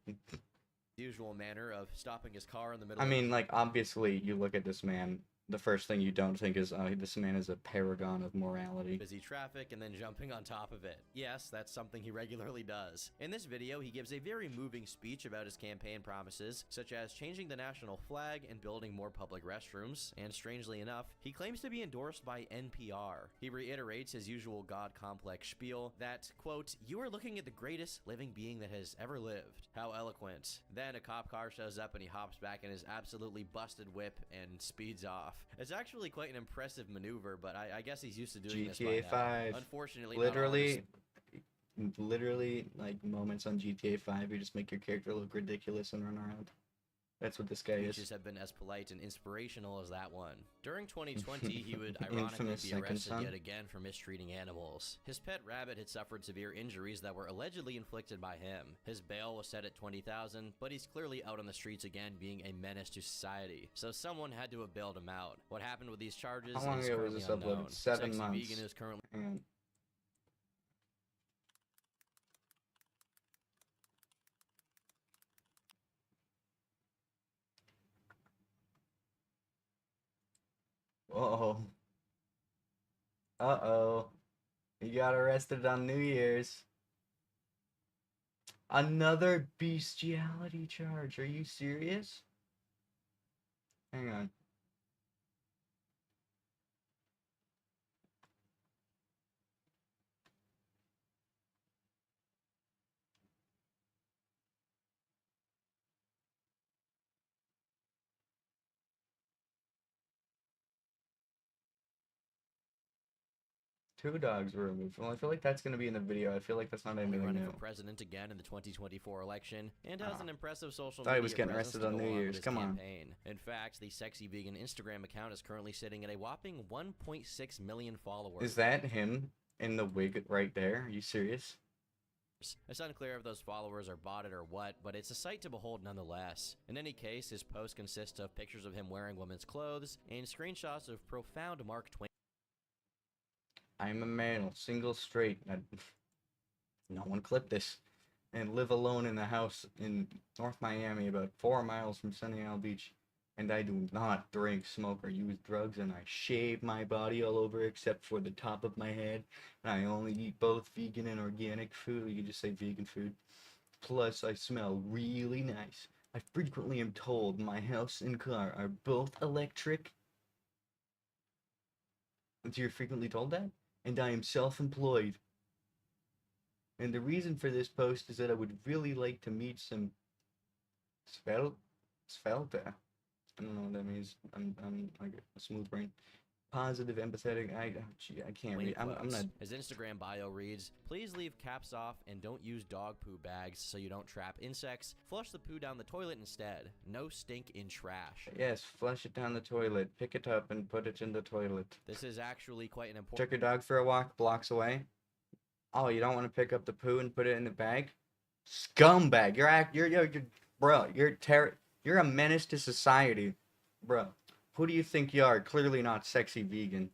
usual manner of stopping his car in the middle I of mean, like, obviously, you look at this man, the first thing you don't think is, this man is a paragon of morality. busy traffic and then jumping on top of it. Yes, that's something he regularly does. In this video, he gives a very moving speech about his campaign promises, such as changing the national flag and building more public restrooms, and strangely enough, he claims to be endorsed by NPR. He reiterates his usual God complex spiel that, quote, "You are looking at the greatest living being that has ever lived." How eloquent. Then a cop car shows up and he hops back in his absolutely busted whip and speeds off. It's actually quite an impressive maneuver, but I guess he's used to doing this by GTA now. 5. Unfortunately, not all of his- literally, like, moments on GTA 5, you just make your character look ridiculous and run around. That's what this guy is. speeches have been as polite and inspirational as that one. During 2020, he would ironically Infamous be second arrested son. yet again for mistreating animals. His pet rabbit had suffered severe injuries that were allegedly inflicted by him. His bail was set at $20,000, but he's clearly out on the streets again being a menace to society. So someone had to have bailed him out. What happened with these charges How long is ago was currently this unknown. uploaded? 7 Sexy months. Vegan is currently And Uh-oh. Uh-oh. He got arrested on New Year's. Another bestiality charge. Are you serious? Hang on. Two dogs were removed. Well, I feel like that's going to be in the video. I feel like that's not anything running new. for president again in the 2024 election and has an impressive social Thought media he was getting presence arrested to on go New along with Year's. his Come on. campaign. In fact, the sexy vegan Instagram account is currently sitting at a whopping 1.6 million followers. Is that him in the wig right there? Are you serious? It's unclear if those followers are botted or what, but it's a sight to behold nonetheless. In any case, his post consists of pictures of him wearing women's clothes and screenshots of profound Mark Twain. I'm a male, single, straight. No one clip this. And live alone in a house in North Miami, about 4 miles from Sunny Isle Beach. And I do not drink, smoke, or use drugs, and I shave my body all over except for the top of my head. And I only eat both vegan and organic food. You can just say vegan food. Plus, I smell really nice. I frequently am told my house and car are both electric. So you're frequently told that? And I am self-employed. And the reason for this post is that I would really like to meet some svelte. I don't know what that means. I'm like a smooth brain. Positive, empathetic. I can't read. I'm not. His Instagram bio reads, "Please leave caps off and don't use dog poo bags so you don't trap insects. Flush the poo down the toilet instead. No stink in trash." Yes, flush it down the toilet. Pick it up and put it in the toilet. This is actually quite an important. Took your dog for a walk blocks away. Oh, you don't want to pick up the poo and put it in the bag? Scumbag! You're a menace to society, bro. Who do you think you are? Clearly not sexy vegan.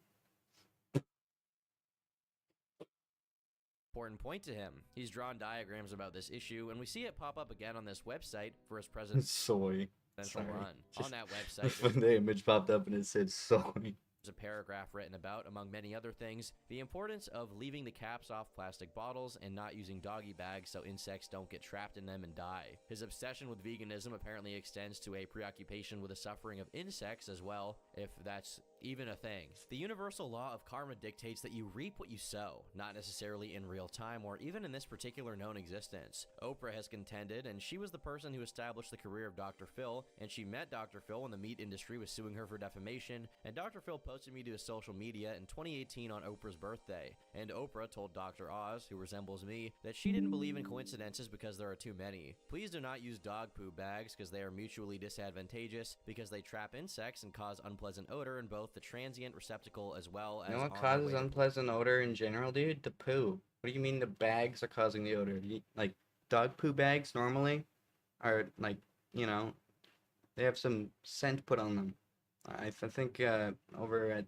Important point to him. He's drawn diagrams about this issue, and we see it pop up again on this website for his presidential Soy. run. On that website, When the image popped up and it said soy. a paragraph written about, among many other things, the importance of leaving the caps off plastic bottles and not using doggy bags so insects don't get trapped in them and die. His obsession with veganism apparently extends to a preoccupation with the suffering of insects as well, if that's even a thing. The universal law of karma dictates that you reap what you sow, not necessarily in real time or even in this particular known existence. Oprah has contended, and she was the person who established the career of Dr. Phil, and she met Dr. Phil when the meat industry was suing her for defamation, and Dr. Phil posted me to his social media in 2018 on Oprah's birthday, and Oprah told Dr. Oz, who resembles me, that she didn't believe in coincidences because there are too many. Please do not use dog poo bags because they are mutually disadvantageous because they trap insects and cause unpleasant odor in both the transient receptacle as well as You know what causes unpleasant odor in general, dude? The poo. What do you mean the bags are causing the odor? Like, dog poo bags normally are, like, you know, they have some scent put on them. I think over at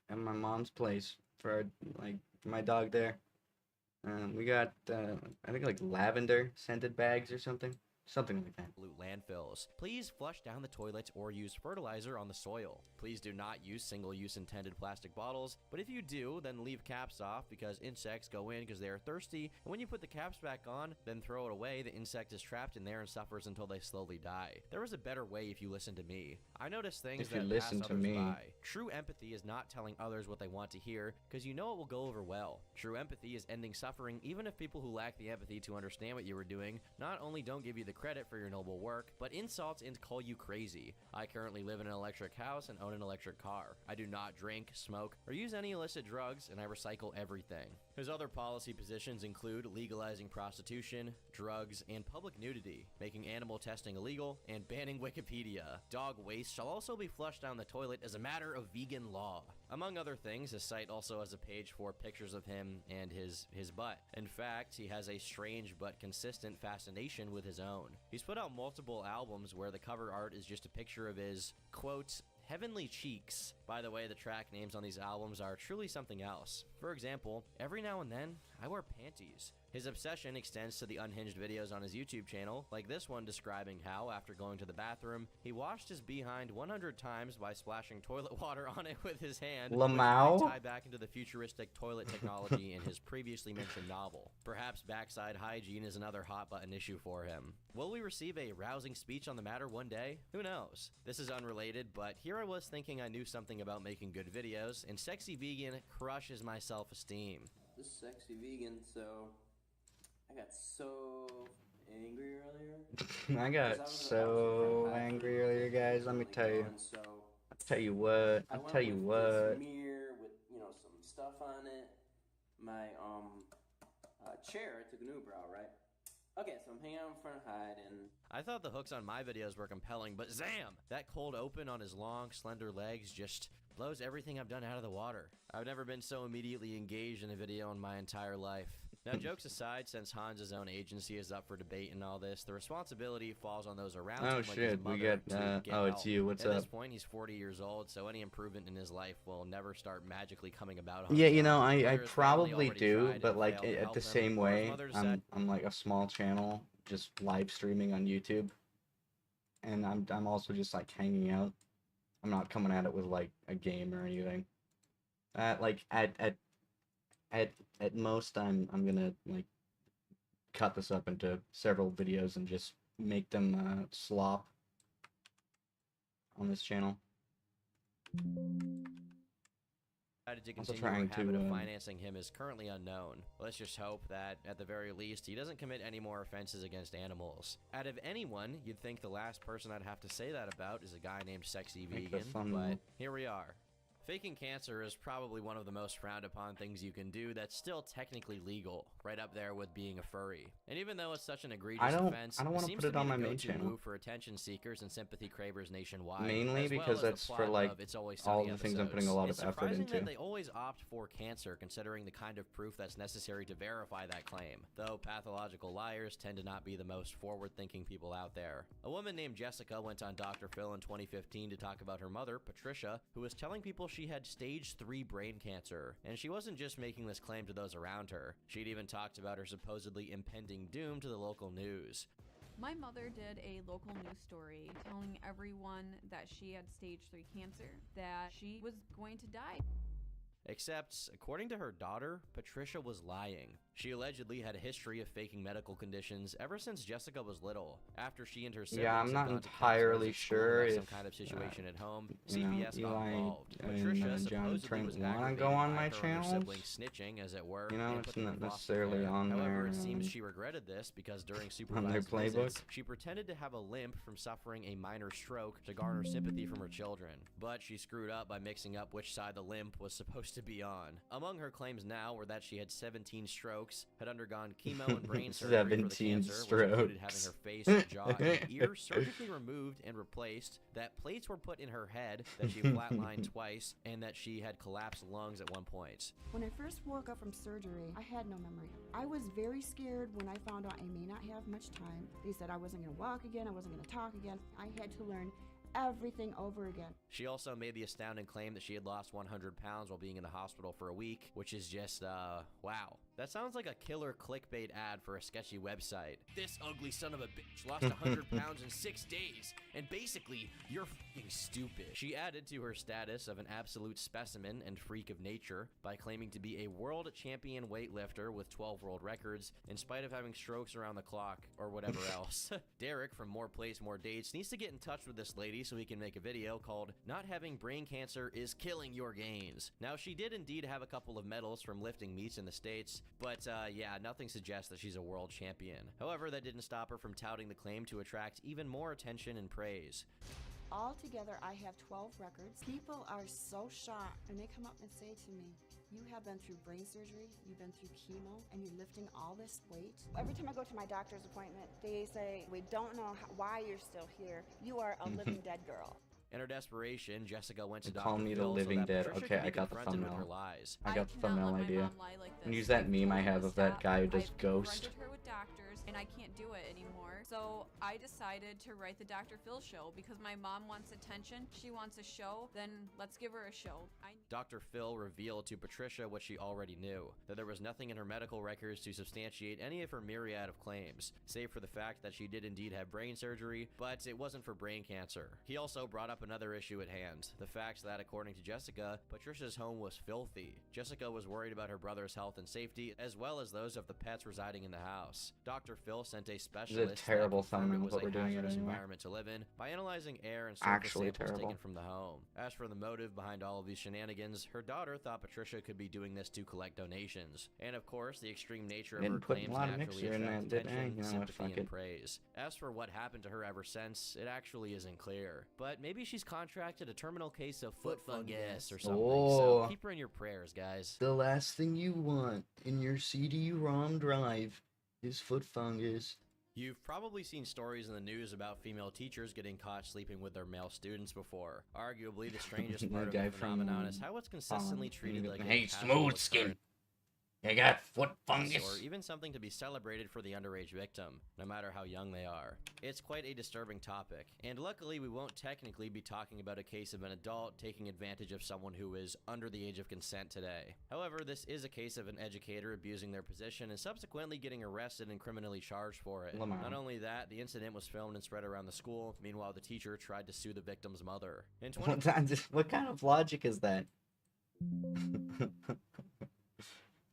my mom's place for like my dog there, we got I think like lavender scented bags or something like that. Landfills. Please flush down the toilets or use fertilizer on the soil. Please do not use single-use intended plastic bottles, but if you do, then leave caps off because insects go in because they are thirsty, and when you put the caps back on, then throw it away, the insect is trapped in there and suffers until they slowly die. There is a better way if you listen to me. I notice things If you that listen pass to others me. by. True empathy is not telling others what they want to hear because you know it will go over well. True empathy is ending suffering even if people who lack the empathy to understand what you were doing not only don't give you the credit for your noble work, but insult and call you crazy. I currently live in an electric house and own an electric car. I do not drink, smoke, or use any illicit drugs, and I recycle everything. His other policy positions include legalizing prostitution, drugs, and public nudity, making animal testing illegal, and banning Wikipedia. Dog waste shall also be flushed down the toilet as a matter of vegan law. Among other things, his site also has a page for pictures of him and his butt. In fact, he has a strange but consistent fascination with his own. He's put out multiple albums where the cover art is just a picture of his, quote, heavenly cheeks, By the way, the track names on these albums are truly something else. For example, every now and then, I wear panties. His obsession extends to the unhinged videos on his YouTube channel, like this one describing how, after going to the bathroom, he washed his behind 100 times by splashing toilet water on it with his hand, Lamau? which might tie back into the futuristic toilet technology in his previously mentioned novel. Perhaps backside hygiene is another hot-button issue for him. Will we receive a rousing speech on the matter one day? Who knows? This is unrelated, but here I was thinking I knew something about making good videos, and Sexy Vegan crushes my self-esteem. This is Sexy Vegan, so I got so angry earlier. I got so angry earlier, guys. Let me tell you. I'll tell you what. I'll tell you what. Mirror with, you know, some stuff on it. My chair, I took an Uber out, right? Okay, so I'm hanging out in front of Hyde, and I thought the hooks on my videos were compelling, but zam! That cold open on his long, slender legs just blows everything I've done out of the water. I've never been so immediately engaged in a video in my entire life. Now, jokes aside, since Hans' own agency is up for debate and all this, the responsibility falls on those around him. Oh like his shit, we mother, got, to get oh, it's help. you, what's At up? this point, he's 40 years old, so any improvement in his life will never start magically coming about on Yeah, his you know, own. I Whether his family probably already do, tried but and like failed to at help the him, same or his way, mother decided I'm like a small channel, just live streaming on YouTube, and I'm also just like hanging out. I'm not coming at it with like a game or anything. Like at most, I'm gonna like cut this up into several videos and just make them slop on this channel. Decided to Also continue trying her habit to, of financing him is currently unknown. Let's just hope that, at the very least, he doesn't commit any more offenses against animals. Out of anyone, you'd think the last person I'd have to say that about is a guy named Sexy Make the Vegan, thumbnail. but here we are. Faking cancer is probably one of the most frowned upon things you can do that's still technically legal, right up there with being a furry. And even though it's such an egregious offense, I don't it want to seems put to it on be my the main go-to channel. move for attention seekers and sympathy cravers nationwide. Mainly as well because as the that's for plot like of It's Always all Sunny the things I'm putting a episodes. lot It's of effort surprising into. that they always opt for cancer, considering the kind of proof that's necessary to verify that claim, though pathological liars tend to not be the most forward-thinking people out there. A woman named Jessica went on Dr. Phil in 2015 to talk about her mother, Patricia, who was telling people she had stage 3 brain cancer, and she wasn't just making this claim to those around her. She'd even talked about her supposedly impending doom to the local news. My mother did a local news story telling everyone that she had stage 3 cancer, that she was going to die. Except, according to her daughter, Patricia was lying. She allegedly had a history of faking medical conditions ever since Jessica was little. After she and her siblings Yeah, I'm had not gone to entirely counselors at school sure about some if kind of situation at home, you know, CPS got Eli involved. and Patricia John supposedly Trent was wanna aggravated go on by my her and her channels. siblings snitching, as it were, You know, and it's put them not in foster necessarily care. on However, their, it seems she regretted this because during on their supervised playbook. visits, she pretended to have a limp from suffering a minor stroke to garner sympathy from her children. But she screwed up by mixing up which side the limp was supposed to be on. Among her claims now were that she had 17 strokes, had undergone chemo and brain surgery for the 17 cancer, which included having strokes. her face, jaw, and ear surgically removed and replaced, that plates were put in her head, that she flatlined twice, and that she had collapsed lungs at one point. When I first woke up from surgery, I had no memory. I was very scared when I found out I may not have much time. They said I wasn't going to walk again, I wasn't going to talk again. I had to learn everything over again. She also made the astounding claim that she had lost 100 pounds while being in the hospital for a week, which is just, wow. That sounds like a killer clickbait ad for a sketchy website. This ugly son of a bitch lost 100 pounds in 6 days, and basically, you're f***ing stupid. She added to her status of an absolute specimen and freak of nature by claiming to be a world champion weightlifter with 12 world records, in spite of having strokes around the clock, or whatever else. Derek from More Plays, More Dates needs to get in touch with this lady so he can make a video called Not Having Brain Cancer is Killing Your Gains. Now, she did indeed have a couple of medals from lifting meets in the States, but yeah, nothing suggests that she's a world champion. However, that didn't stop her from touting the claim to attract even more attention and praise. Altogether, I have 12 records. People are so shocked, and they come up and say to me, you have been through brain surgery, you've been through chemo, and you're lifting all this weight. Every time I go to my doctor's appointment, they say, we don't know why you're still here. You are a living dead girl. In her desperation, Jessica went to They call Dr. me the Phil so living that dead. Patricia Okay, could be I got the confronted with her thumbnail. lies. I got the thumbnail idea. And use that meme I have of that guy who does Ghost. Her with doctors, and I can't do it anymore. So I decided to write the Dr. Phil show because my mom wants attention. She wants a show, then let's give her a show. Dr. Phil revealed to Patricia what she already knew, that there was nothing in her medical records to substantiate any of her myriad of claims, save for the fact that she did indeed have brain surgery, but it wasn't for brain cancer. He also brought up another issue at hand, the fact that according to Jessica, Patricia's home was filthy. Jessica was worried about her brother's health and safety, as well as those of the pets residing in the house. Dr. Phil sent a specialist terrible that confirmed it thumbnail, was but a we're doing it hazardous anyway. environment to live in by analyzing air and surface Actually samples terrible. taken from the home. As for the motive behind all of these shenanigans, her daughter thought Patricia could be doing this to collect donations. And of course, the extreme nature of her Didn't put a claims lot of naturally mixer in attract that, did I? attention, You know, sympathy, fuck and it. praise. As for what happened to her ever since, it actually isn't clear. But maybe she's contracted a terminal case of foot fungus or something, so Oh. keep her in your prayers, guys. The last thing you want in your CD-ROM drive is foot fungus. You've probably seen stories in the news about female teachers getting caught sleeping with their male students before. Arguably, the strangest The part of guy the phenomenon from is how it's consistently treated like a Hey, casual smooth skin. occurrence. You got foot fungus. Or even something to be celebrated for the underage victim, no matter how young they are. It's quite a disturbing topic, and luckily we won't technically be talking about a case of an adult taking advantage of someone who is under the age of consent today. However, this is a case of an educator abusing their position and subsequently getting arrested and criminally charged for it. Lamar. Not only that, the incident was filmed and spread around the school. Meanwhile, the teacher tried to sue the victim's mother. In 20- What kind of logic is that?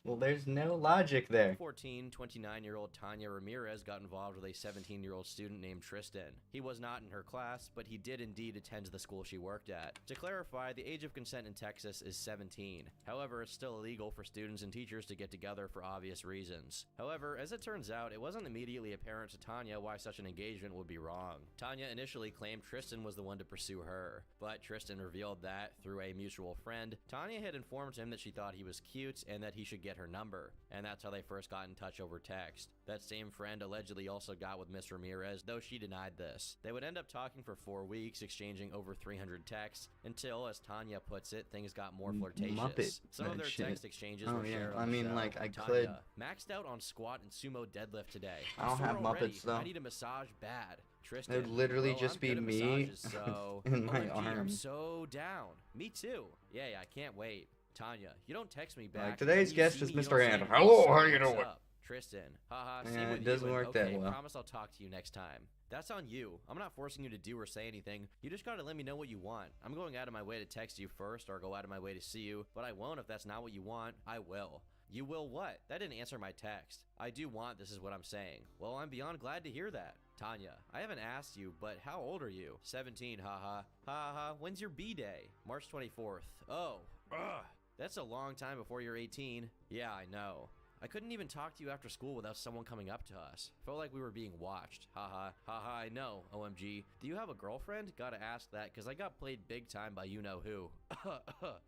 Well, there's no logic there. 14, 29-year-old Tanya Ramirez got involved with a 17-year-old student named Tristan. He was not in her class, but he did indeed attend the school she worked at. To clarify, the age of consent in Texas is 17. However, it's still illegal for students and teachers to get together for obvious reasons. However, as it turns out, it wasn't immediately apparent to Tanya why such an engagement would be wrong. Tanya initially claimed Tristan was the one to pursue her, but Tristan revealed that, through a mutual friend, Tanya had informed him that she thought he was cute and that he should get her number, and that's how they first got in touch over text. That same friend allegedly also got with Miss Ramirez, though she denied this. They would end up talking for 4 weeks, exchanging over 300 texts, until, as Tanya puts it, things got more flirtatious. Muppet, Some of that their shit. text exchanges Oh, were yeah. shared I on the mean, show. like, I Tanya, could- maxed out on squat and sumo deadlift today. I don't I'm have sore already. Muppets, though. I need a massage bad. Tristan, It would literally well, just I'm be good at me massages, so and my OMG, I'm arm. so down. Me too. Yeah, I can't wait. Tanya, you don't text me back. today's When you guest see is me, you Mr. don't say Hand. anything, Hello, so how you what's doing? up? Tristan, haha, Yeah, same it with doesn't you, and work that okay, well. promise I'll talk to you next time. That's on you. I'm not forcing you to do or say anything. You just gotta let me know what you want. I'm going out of my way to text you first or go out of my way to see you, but I won't if that's not what you want. I will. You will what? That didn't answer my text. I do want, this is what I'm saying. Well, I'm beyond glad to hear that. Tanya, I haven't asked you, but how old are you? 17, haha. Haha, when's your B-day? March 24th. Oh, ugh. That's a long time before you're 18. Yeah, I know. I couldn't even talk to you after school without someone coming up to us. Felt like we were being watched. Haha. Haha, I know. OMG. Do you have a girlfriend? Gotta ask that, cause I got played big time by you-know-who.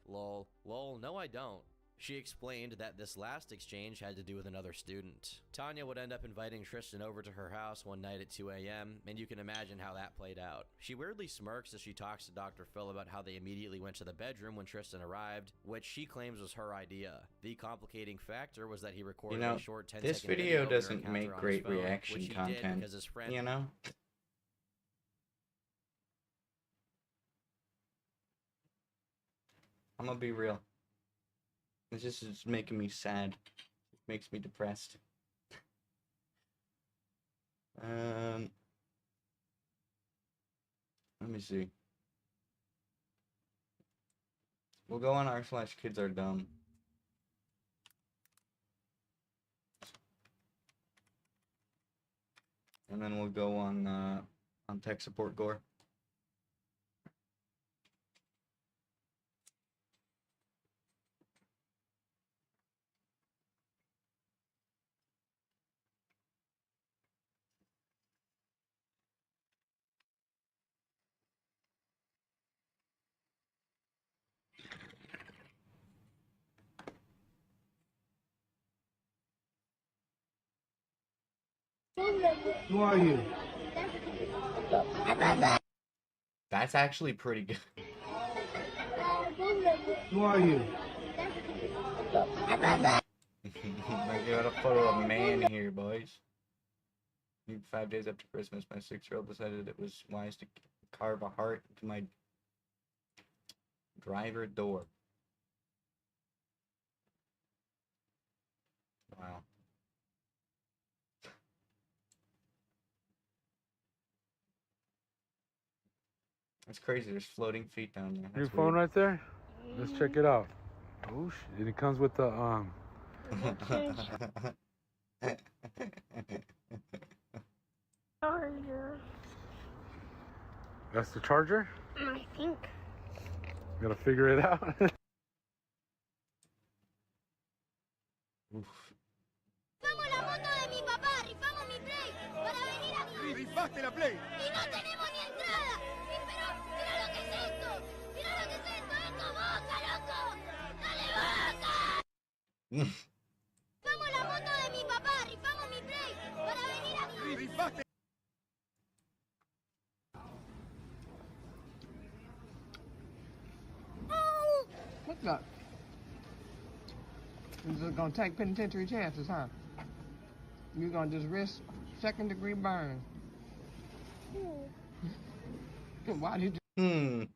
Lol. Lol, no I don't. She explained that this last exchange had to do with another student. Tanya would end up inviting Tristan over to her house one night at 2 a.m., and you can imagine how that played out. She weirdly smirks as she talks to Dr. Phil about how they immediately went to the bedroom when Tristan arrived, which she claims was her idea. The complicating factor was that he recorded a short 10-second this video of their doesn't encounter make on his great phone, reaction which he did content, because his friend you know? I'm gonna be real. This just is making me sad. It makes me depressed. Let me see. We'll go on r/kids are dumb. And then we'll go on tech support gore. Who are you? That's actually pretty good. Who are you? I got a photo of a man here, boys. 5 days after Christmas, my 6-year-old decided it was wise to carve a heart into my driver door. Wow. That's crazy. There's floating feet down there. Your That's phone weird. right there? Let's check it out. Oh shit. And it comes with the Charger. That's the charger? I think. Gotta figure it out. Oof. Rifamos la moto de mi papá, rifamos mi Play para venir aquí. Rifaste la Play. Y no tenemos ni entrada. Pero mira lo que es esto. Mira lo que es esto. Esto boca, loco. Dale boca. Rifamos la moto de mi papá, rifamos mi Play para venir aquí. Rifaste. What's up? You're just gonna take penitentiary chances, huh? You're gonna just risk second-degree burn. Why did you?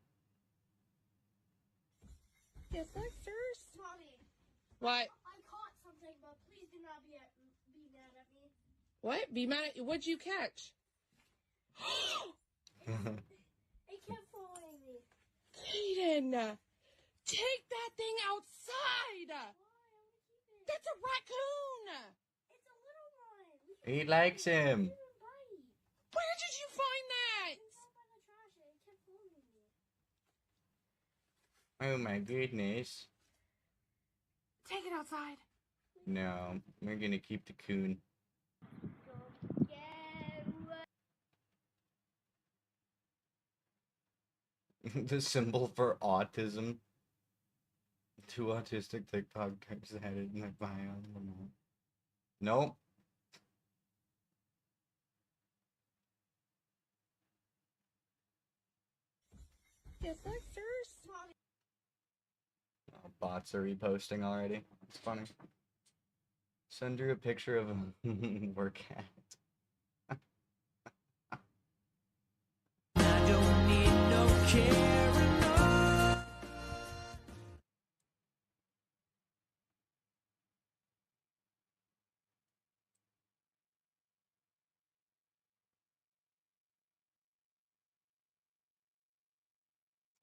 Yes, sir. Mommy. What? I caught something, but please do not be mad at me. What? Be mad at what'd you catch? It kept following me. Kaden, take that thing outside. That's a raccoon. It's a little one. He likes him. Where did you find that? It kept following me. Oh my goodness. Take it outside. No, we're gonna keep the coon. The symbol for autism. 2 autistic TikTokers added in my bio. Nope. Yes, sir. Oh, bots are reposting already. It's funny. Send her a picture of a work hat. I don't need no caring.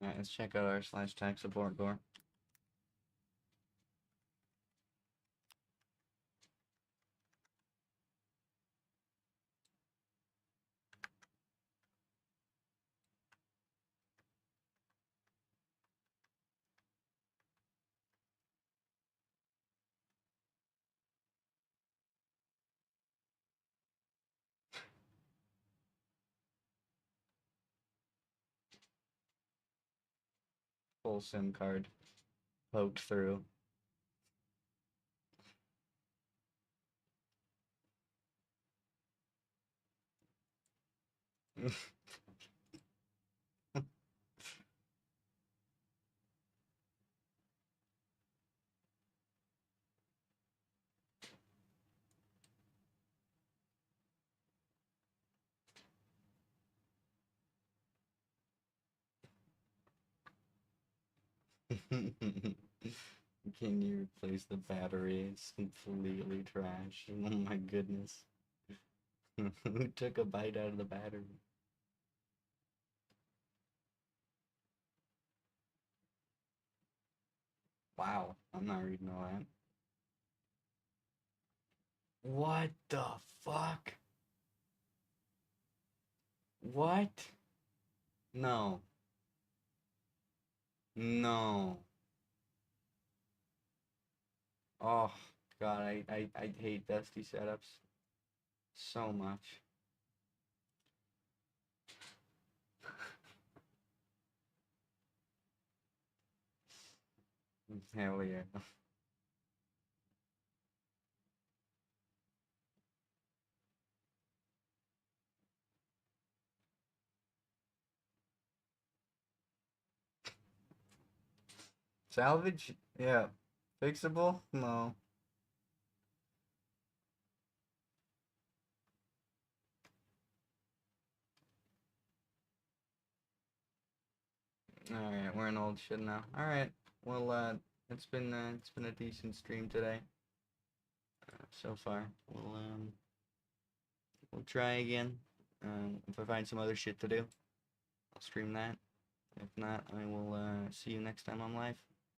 Alright, let's check out our /tech support door. Full SIM card poked through. Can you replace the battery? It's completely trash. Oh my goodness. Who took a bite out of the battery? Wow, I'm not reading all that. What the fuck? What? No. No. Oh god, I hate Dusty setups so much. Hell yeah. Salvage? Yeah. Fixable? No. Alright, we're in old shit now. Alright, well, it's been a decent stream today. So far. We'll try again. If I find some other shit to do, I'll stream that. If not, I will, see you next time on live.